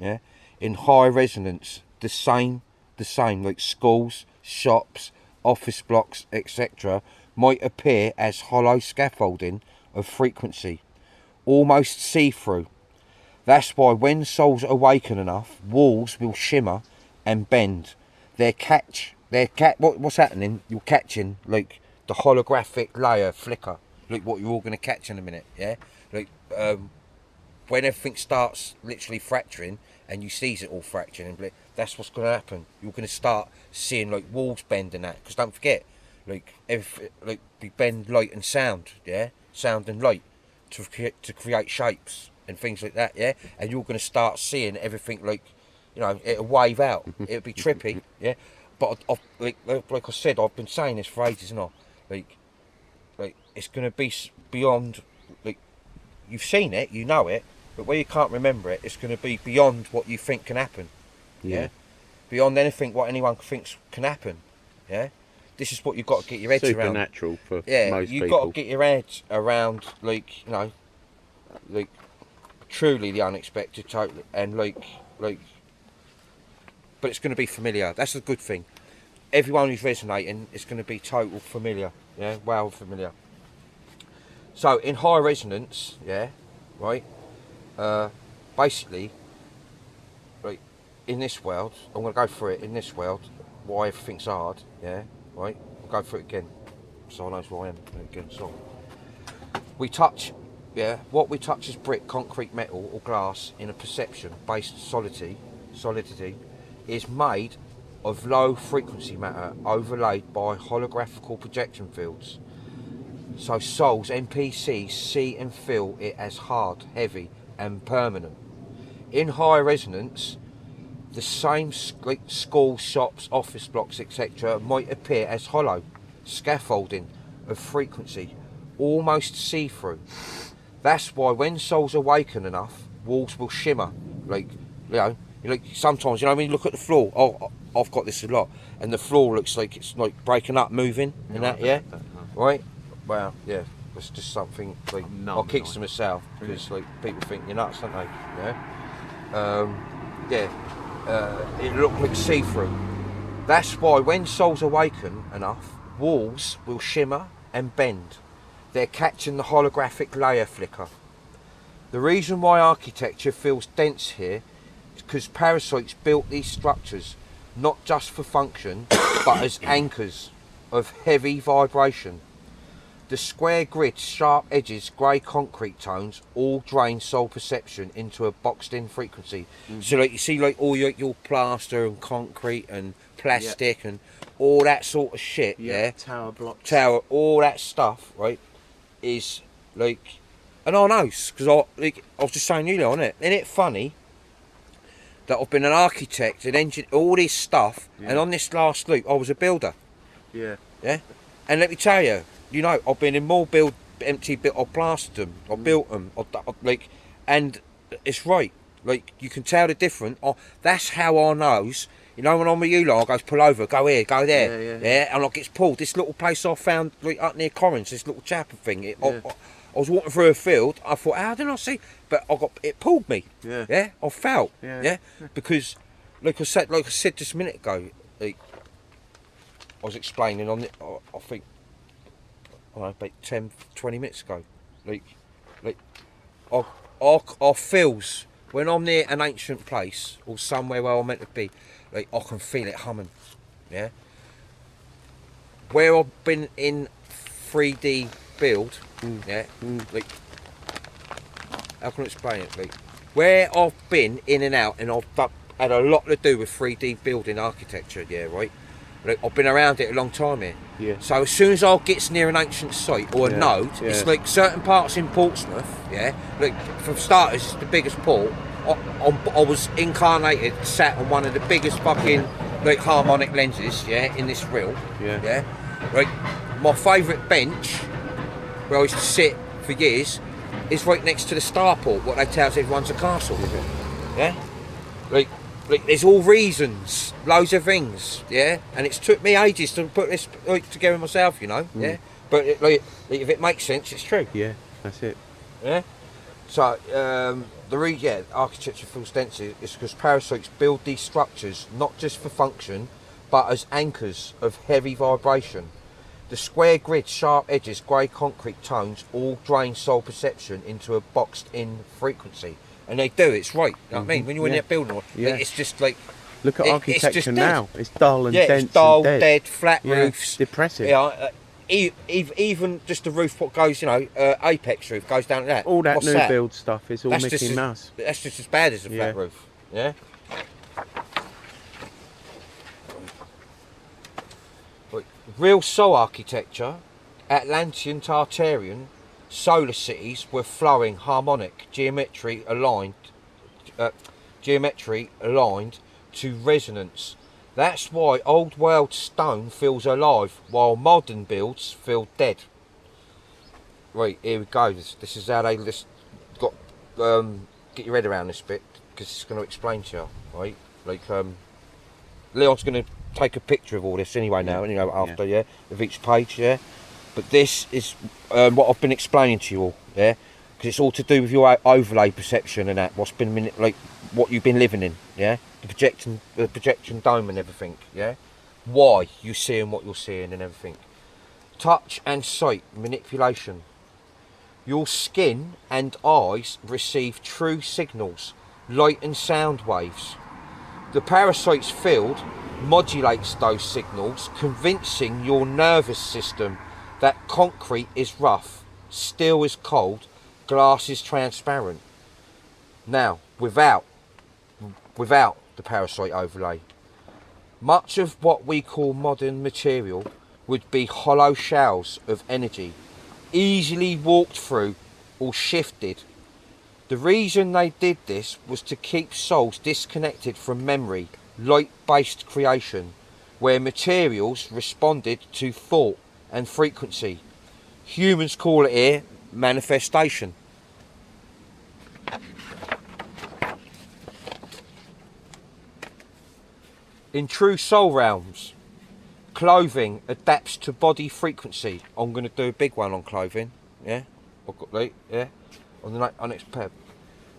Yeah. In high resonance, the same like schools, shops, office blocks, etc., might appear as hollow scaffolding of frequency, almost see-through. That's why when souls awaken enough, walls will shimmer and bend. What's happening? You're catching like the holographic layer flicker, like what you're all going to catch in a minute, yeah. Like when everything starts literally fracturing and you sees it all fracturing, that's what's going to happen. You're going to start seeing like walls bend and that, because don't forget, like we bend light and sound, yeah, sound and light to create shapes and things like that, yeah. And you're going to start seeing everything like, you know, it'll wave out. It'll be trippy, yeah. But like I said, I've been saying this for ages, and like it's going to be beyond, like, you've seen it, you know it, but where you can't remember it, it's going to be beyond what you think can happen, yeah. Beyond anything what anyone thinks can happen, yeah. This is what you've got to get your heads around. Supernatural for most people. You've got to get your heads around, like, you know, like truly the unexpected, totally, and like, but it's going to be familiar. That's a good thing. Everyone who's resonating is going to be total familiar, yeah, well familiar. So in high resonance, yeah, right, basically, like in this world, I'm going to go through it in this world, why everything's hard, yeah, right, I'll go through it again, so I know who I am again, so. We touch, yeah, what we touch is brick, concrete, metal or glass in a perception-based solidity is made of low frequency matter overlaid by holographical projection fields. So souls, NPCs, see and feel it as hard, heavy and permanent. In high resonance, the same like schools, shops, office blocks, etc. might appear as hollow scaffolding of frequency, almost see-through. That's why when souls awaken enough, walls will shimmer, like, you know, like sometimes, you know, when you look at the floor, I've got this a lot, and the floor looks like it's like breaking up, moving, and that, yeah, right. Well, yeah, it's just something like I'll keep to myself because like people think you're nuts, don't they? Yeah, it looked like see-through. That's why when souls awaken enough, walls will shimmer and bend. They're catching the holographic layer flicker. The reason why architecture feels dense here is because parasites built these structures not just for function, but as anchors of heavy vibration. The square grids, sharp edges, grey concrete tones all drain soul perception into a boxed-in frequency. So like you see like all your plaster and concrete and plastic and all that sort of shit, tower blocks, all that stuff, right, is like, and I know, because I was just saying earlier on it, isn't it funny that I've been an architect and engineer, all this stuff, and on this last loop I was a builder. Yeah. And let me tell you, you know, I've been in more empty I've plastered them, I've built them, like, and it's right. Like, you can tell the difference. That's how I knows. You know, when I'm with you, like, I goes, pull over, go here, go there. Yeah, and like, it's pulled. This little place I found, like, up near Corrins, this little chapel thing. I was walking through a field. I thought, how did I see? But it pulled me. Yeah. I felt. Yeah. Because, like I said just a minute ago, like, I was explaining on it. I think, I don't know, about 10, 20 minutes ago. Like, I feels when I'm near an ancient place or somewhere where I'm meant to be. Like, I can feel it humming, yeah? Where I've been in 3D build, like, how can I explain it? Like, where I've been in and out, and I've had a lot to do with 3D building architecture, right? Like, I've been around it a long time here. Yeah. So as soon as I get near an ancient site or a node, it's like certain parts in Portsmouth, like, for starters, it's the biggest port. I was incarnated, sat on one of the biggest fucking like harmonic lenses, in this reel, Right, my favourite bench, where I used to sit for years, is right next to the starport. What they tell us everyone's a castle, Like there's all reasons, loads of things, And it's took me ages to put this together myself, you know, But if it makes sense, it's true. Yeah, that's it. Yeah. So architecture feels dense is because parasites build these structures not just for function, but as anchors of heavy vibration. The square grids, sharp edges, grey concrete tones all drain soul perception into a boxed-in frequency, and they do. It's right. You know what I mean? When you're in that building, it's just like. Look at architecture now. It's dull and dense. It's dull, and dead, flat roofs. Depressing. Yeah. Even just the roof, what goes, apex roof goes down to that. All that new build stuff is all Mickey Mouse. That's just as bad as a flat roof. Yeah. Real soul architecture, Atlantean, Tartarian, solar cities were flowing, harmonic, geometry aligned to resonance. That's why old world stone feels alive, while modern builds feel dead. Right, here we go. This is how they just got. Get your head around this bit, because it's going to explain to you, right? Like, Leon's going to take a picture of all this anyway now, after, of each page, But this is what I've been explaining to you all, because it's all to do with your overlay perception and that. What you've been living in, the projection dome and everything, why you seeing what you're seeing and everything. Touch and sight manipulation. Your skin and eyes receive true signals, light and sound waves. The parasite's field modulates those signals, convincing your nervous system that concrete is rough, steel is cold, glass is transparent. Now, without the parasite overlay, much of what we call modern material would be hollow shells of energy, easily walked through or shifted. The reason they did this was to keep souls disconnected from memory, light-based creation, where materials responded to thought and frequency. Humans call it here manifestation. In true soul realms, clothing adapts to body frequency. I'm going to do a big one on clothing. Yeah, I've got on the next pair.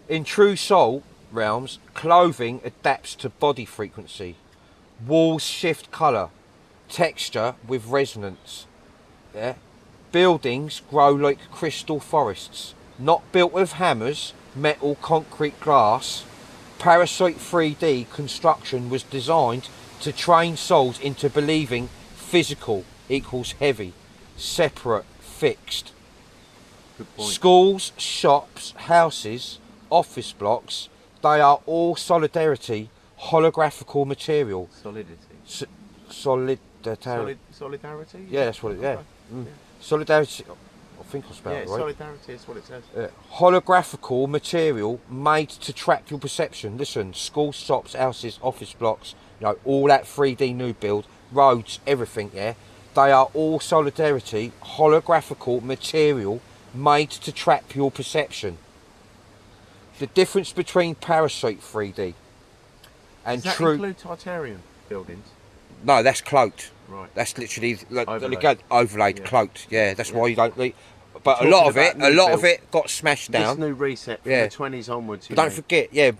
In true soul realms, clothing adapts to body frequency. Walls shift colour, texture with resonance. Yeah, buildings grow like crystal forests, not built with hammers, metal, concrete, glass. Parasite 3D construction was designed to train souls into believing physical equals heavy, separate, fixed. Good point. Schools, shops, houses, office blocks, they are all solidarity, holographical material. Solidity. Solidarity? Yeah, that's what it is. Yeah. Solidarity, I think I spelled Yeah, it right. solidarity is what it says. Holographical material made to track your perception. Listen, schools, shops, houses, office blocks, all that 3D new build, roads, everything, yeah. They are all solidarity, holographical material made to trap your perception. The difference between Parasite 3D and Does that true... include Tartarian buildings? No, that's cloaked. Right. That's literally Overlaid. cloaked. Yeah, that's why you don't... But Talking a lot of about it got smashed down. This new reset from Yeah. the 20s onwards. But don't forget, a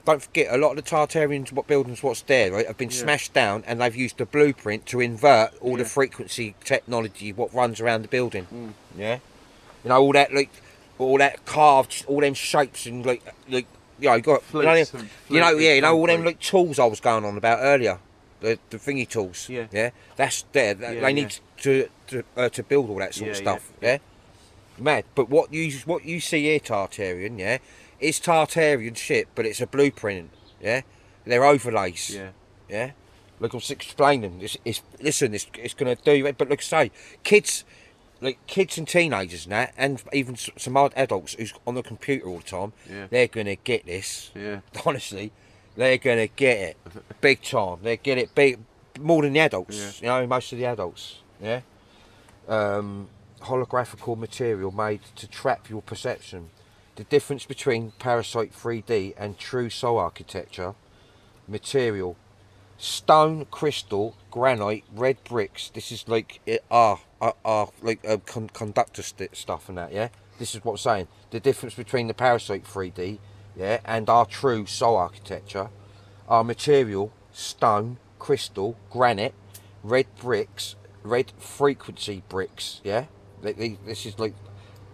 lot of the Tartarians buildings, what's there, right, have been smashed down, and they've used the blueprint to invert all the frequency technology what runs around the building. Yeah, all that carved, all them shapes and you got Flutes all them tools I was going on about earlier, the thingy tools. Yeah, that's there. They need to build all that sort of stuff. Yeah. Mad, but what you see here, Tartarian, is Tartarian shit, but it's a blueprint, they're overlays, Like I was explaining, it's going to do, but like I say, kids and teenagers and that, and even some old adults who's on the computer all the time, they're going to get this. Honestly, they're going to get it big time. They get it big more than the adults. Most of the adults. Holographical material made to trap your perception. The difference between Parasite 3D and true soul architecture. Material: stone, crystal, granite, red bricks. This is conductor stuff and that. Yeah, this is what I'm saying. The difference between the Parasite 3D, and our true soul architecture. Our material: stone, crystal, granite, red bricks, red frequency bricks. This is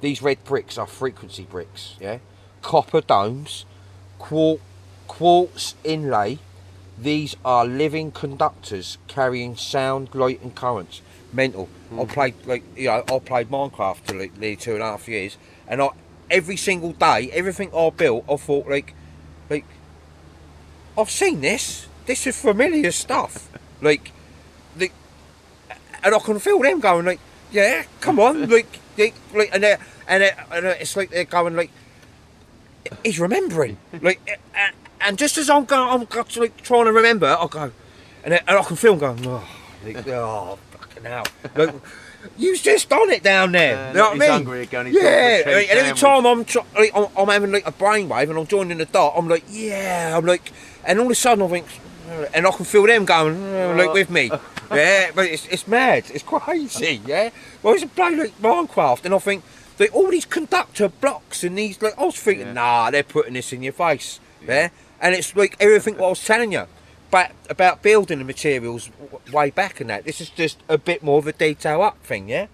these red bricks are frequency bricks, Copper domes, quartz inlay. These are living conductors carrying sound, light, and currents. Mental. I played Minecraft for nearly 2.5 years, and every single day, everything I built, I thought I've seen this. This is familiar stuff. And I can feel them going come on, and it's like they're going he's remembering, and just as I'm trying to remember, I'll go, and I can feel him going, oh fucking hell, you's just on it down there. You know what I mean? Hungry again. And every time I'm having a brainwave and I'm joining the dot, I'm and all of a sudden I think, and I can feel them going with me. But it's mad, it's crazy, Well, it's a play like Minecraft, and I think all these conductor blocks and these, I was thinking, nah, they're putting this in your face, and it's everything what I was telling you, but about building the materials way back and that. This is just a bit more of a detail up thing, right.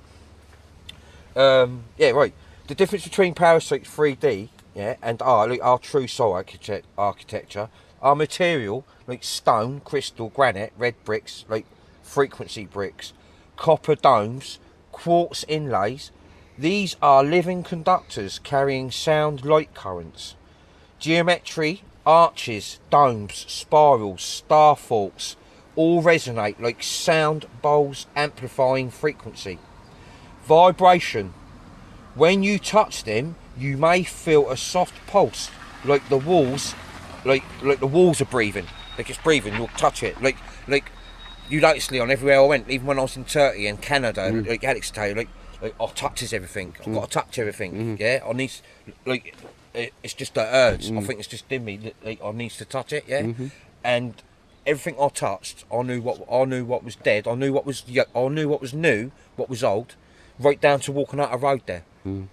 The difference between Parasite 3D, and our true soul architecture, our material, stone, crystal, granite, red bricks, frequency bricks, copper domes, quartz inlays. These are living conductors carrying sound, light currents. Geometry, arches, domes, spirals, star faults all resonate like sound bowls amplifying frequency. Vibration: when you touch them, you may feel a soft pulse, like the walls are breathing. It's breathing. You'll touch it. You notice, Leon, everywhere I went, even when I was in Turkey and Canada, Alex Taylor, I touches everything. I've got to touch everything. I need, it's just the urge. I think it's just in me. I need to touch it. And everything I touched, I knew what was dead. I knew what was new, what was old, right down to walking out a road there. In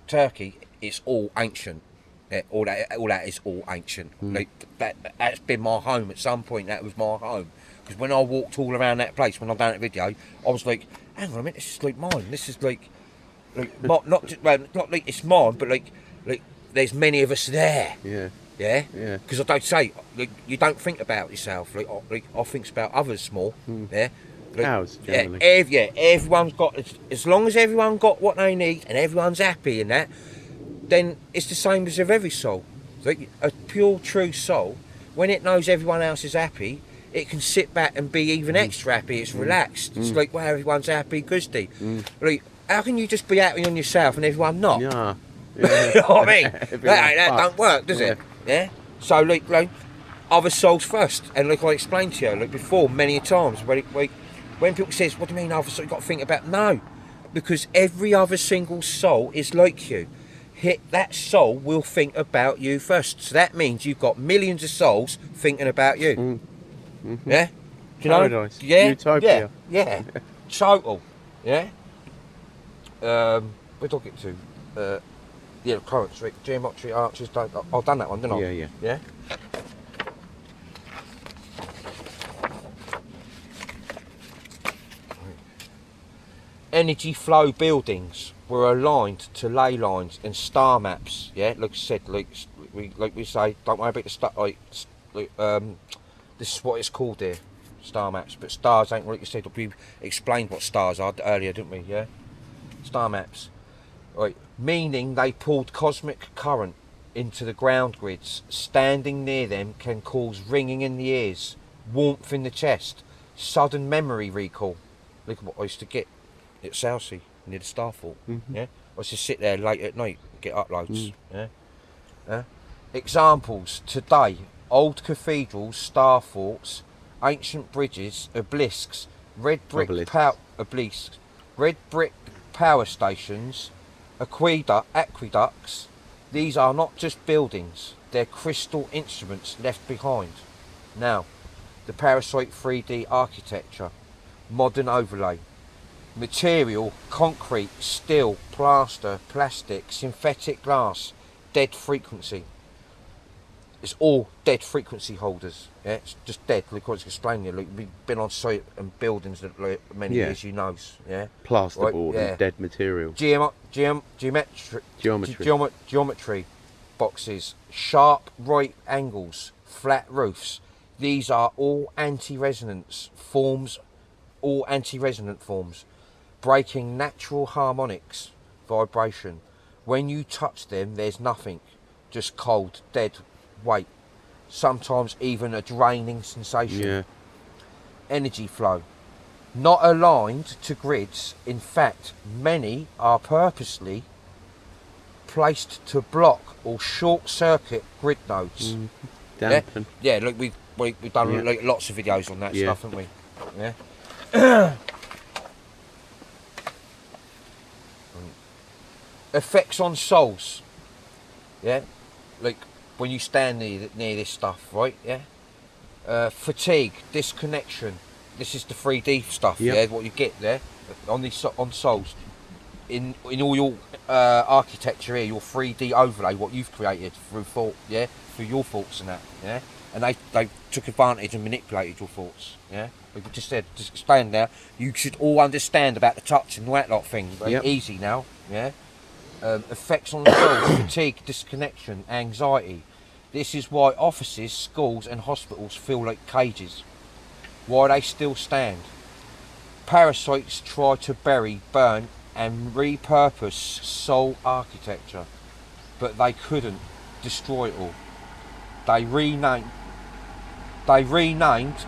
Turkey, it's all ancient. Yeah, all that is all ancient. Like, that's been my home at some point. That was my home. Because when I walked all around that place, when I done that video, I was like, hang on a minute, this is like mine. This is like not like it's mine, but like there's many of us there. Yeah. Yeah. Yeah. Because I don't say, like, you don't think about yourself. Like I think about others more. Yeah. Like, Cows, generally. Everyone's got, as long as everyone got what they need and everyone's happy and that, then it's the same as of every soul. Like, a pure, true soul, when it knows everyone else is happy, it can sit back and be even extra happy. It's relaxed. It's like, well, everyone's happy, goosty. Like, how can you just be happy on yourself and everyone not? Yeah. You know what I mean? that don't work, does it? Yeah. So like other souls first, and like I explained to you like before many a times, when people says, "What do you mean other soul?" You got to think about because every other single soul is like you. That soul will think about you first. So that means you've got millions of souls thinking about you. Yeah. Do you know? Paradise. Yeah. Utopia. Yeah. Total. Yeah. Where did I get to? Yeah, currents, geometry, arches. I've done that one, didn't I? Yeah. Yeah. Energy flow buildings were aligned to ley lines and star maps. Yeah, like I said, like we say, don't worry about the star. This is what it's called here, star maps. But stars ain't like you said. We explained what stars are earlier, didn't we? Yeah, star maps. Right, meaning they pulled cosmic current into the ground grids. Standing near them can cause ringing in the ears, warmth in the chest, sudden memory recall. Look at what I used to get at Southsea near the Starfall. Yeah, I used to sit there late at night, get uploads. Yeah. Examples today: old cathedrals, star forts, ancient bridges, obelisks, red brick power stations, aqueducts. These are not just buildings, they're crystal instruments left behind. Now, the Parasite 3D architecture, modern overlay, material, concrete, steel, plaster, plastic, synthetic glass, dead frequency. It's all dead frequency holders. Yeah, it's just dead. Like I was explaining you, like we've been on site and buildings that like, many years, you know. Yeah, Plasterboard and dead material. Geometry boxes, sharp right angles, flat roofs. These are all anti-resonant forms, breaking natural harmonics, vibration. When you touch them, there's nothing, just cold, dead weight. Sometimes even a draining sensation. Yeah. Energy flow. Not aligned to grids. In fact, many are purposely placed to block or short circuit grid nodes. Dampen. Yeah, look, we've done like lots of videos on that stuff, haven't we? Yeah. Effects on souls. Yeah, like when you stand near this stuff, right? Yeah. Fatigue, disconnection. This is the 3D stuff. Yep. Yeah, what you get there on souls. In all your architecture here, your 3D overlay, what you've created through thought, through your thoughts and that, and they took advantage and manipulated your thoughts, Like we just said, just stand there. You should all understand about the touch and all that lot thing. Easy now, effects on the soul, fatigue, disconnection, anxiety. This is why offices, schools and hospitals feel like cages. Why they still stand. Parasites try to bury, burn and repurpose soul architecture, but they couldn't destroy it all. They renamed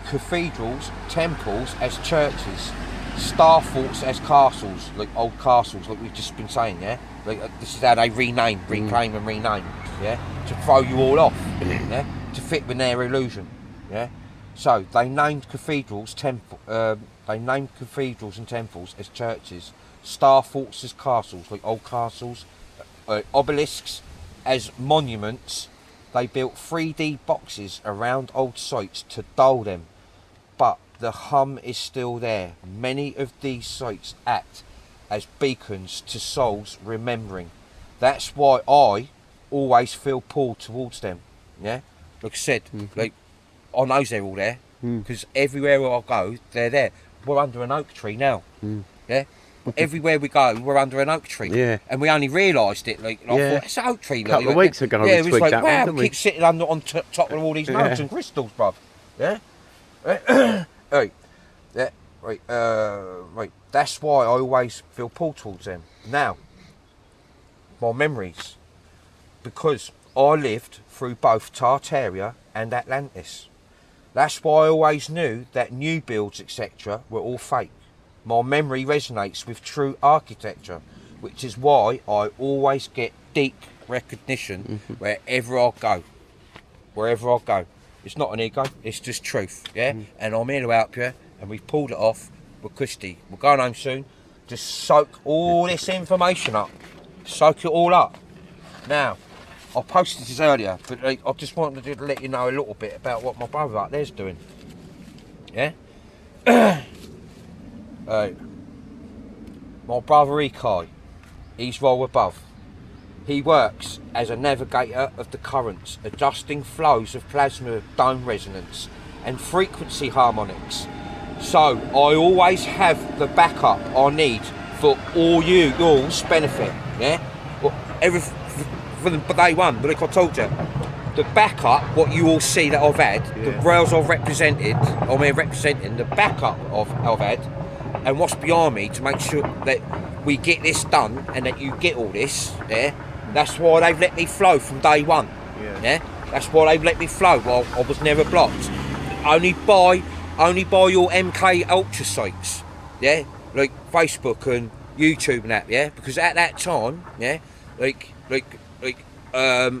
cathedrals, temples as churches, star forts as castles, like old castles, like we've just been saying, Like this is how they reclaim and rename, to throw you all off, to fit with their illusion, So they named cathedrals, and temples as churches, star forts as castles, like old castles, obelisks as monuments, They built 3D boxes around old sites to dull them, but the hum is still there. Many of these sites act as beacons to souls remembering. That's why I always feel pulled towards them. Yeah, like I said, like I know they're all there because everywhere I go, they're there. We're under an oak tree now. Yeah. Everywhere we go, we're under an oak tree. Yeah. And we only realised it, like, I thought, it's an oak tree. A couple of weeks ago, yeah, we it was like, that wow, one, didn't we keep sitting on top of all these nugs and crystals, bruv. Yeah? Right. Yeah, right. Right. That's why I always feel pulled towards them. Now, my memories. Because I lived through both Tartaria and Atlantis. That's why I always knew that new builds, etc., were all fake. My memory resonates with true architecture, which is why I always get deep recognition wherever I go. Wherever I go. It's not an ego, it's just truth, yeah? And I'm here to help you, and we've pulled it off with Christy. We're going home soon. Just soak all this information up. Soak it all up. Now, I posted this earlier, but I just wanted to let you know a little bit about what my brother up there's doing. Yeah? My brother Ikai, he's roll above. He works as a navigator of the currents, adjusting flows of plasma dome resonance and frequency harmonics. So I always have the backup I need for all yours benefit. Yeah, well, from day one. But like I told you, the backup, what you all see that I've had, the rails I've representing the backup I've had, and what's behind me to make sure that we get this done and that you get all this. Yeah. That's why they've let me flow from day one. Yeah. That's why they've let me flow. Well, I was never blocked. Only by your MK Ultra sites. Yeah, like Facebook and YouTube and that. Yeah, because at that time, yeah, like I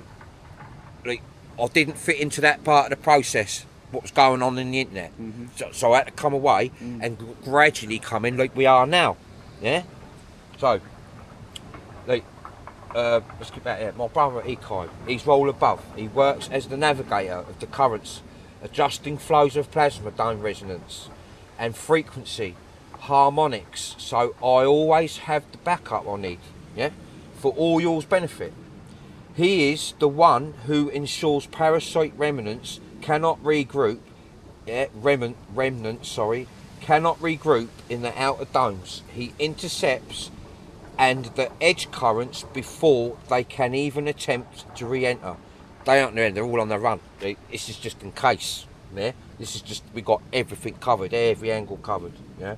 didn't fit into that part of the process. What was going on in the internet? So I had to come away and gradually come in like we are now. Yeah. So, like. Let's get back here. My brother Ikai, he's roll above. He works as the navigator of the currents, adjusting flows of plasma dome resonance and frequency harmonics. So I always have the backup I need, yeah, for all yours benefit. He is the one who ensures parasite remnants cannot regroup. Remnants, cannot regroup in the outer domes. He intercepts and the edge currents before they can even attempt to re-enter. They aren't there, they're all on the run. This is just in case. Yeah? This is just, we got everything covered, every angle covered. Yeah?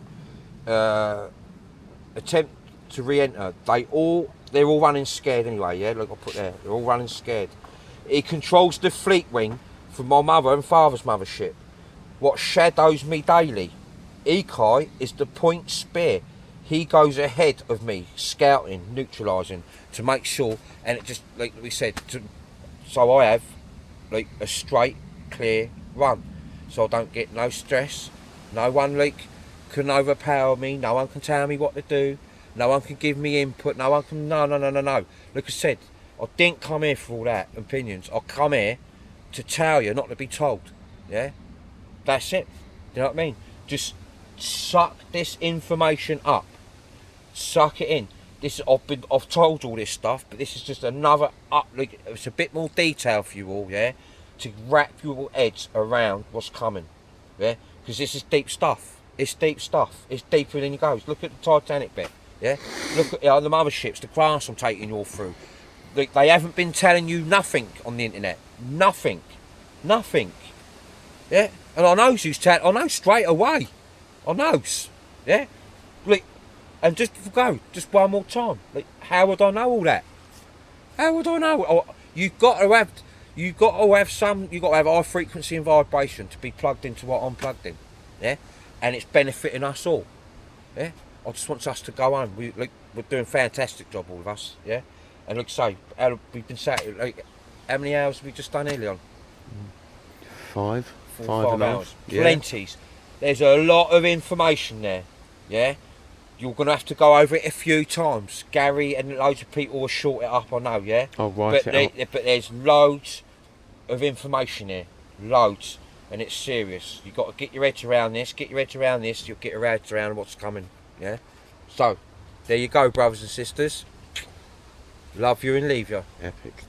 Attempt to re-enter. They're all running scared anyway, yeah? Like I put there, they're all running scared. He controls the fleet wing from my mother and father's mothership, what shadows me daily. Ikai is the point spear. He goes ahead of me, scouting, neutralising, to make sure, and it just, like we said, so I have, like, a straight, clear run. So I don't get no stress, no one, like, can overpower me, no one can tell me what to do, no one can give me input, no one can, no. Like I said, I didn't come here for all that opinions. I come here to tell you, not to be told, yeah? That's it, you know what I mean? Just suck this information up. Suck it in. I've told all this stuff, but this is just another like, it's a bit more detail for you all, yeah, to wrap your heads around what's coming, yeah, because this is deep stuff. It's deep stuff. It's deeper than it goes. Look at the Titanic bit, yeah. Look at the motherships, the grass I'm taking you all through. Like, they haven't been telling you nothing on the internet. Nothing. Yeah, and I know who's telling. I know straight away. I knows, yeah. Like. And just one more time. Like, how would I know all that? How would I know? Oh, you've got to have high frequency and vibration to be plugged into what I'm plugged in. Yeah? And it's benefiting us all. Yeah? I just want us to go home. We're doing a fantastic job, all of us, yeah? And like I say, we've been sat, like, how many hours have we just done here, Leon? 5 5 hours. Plenties. There's a lot of information there, yeah? You're going to have to go over it a few times. Gary and loads of people will short it up, I know, yeah? I'll write it up. But there's loads of information here, loads, and it's serious. You've got to get your head around this, you'll get your head around what's coming, yeah? So, there you go, brothers and sisters. Love you and leave you. Epic.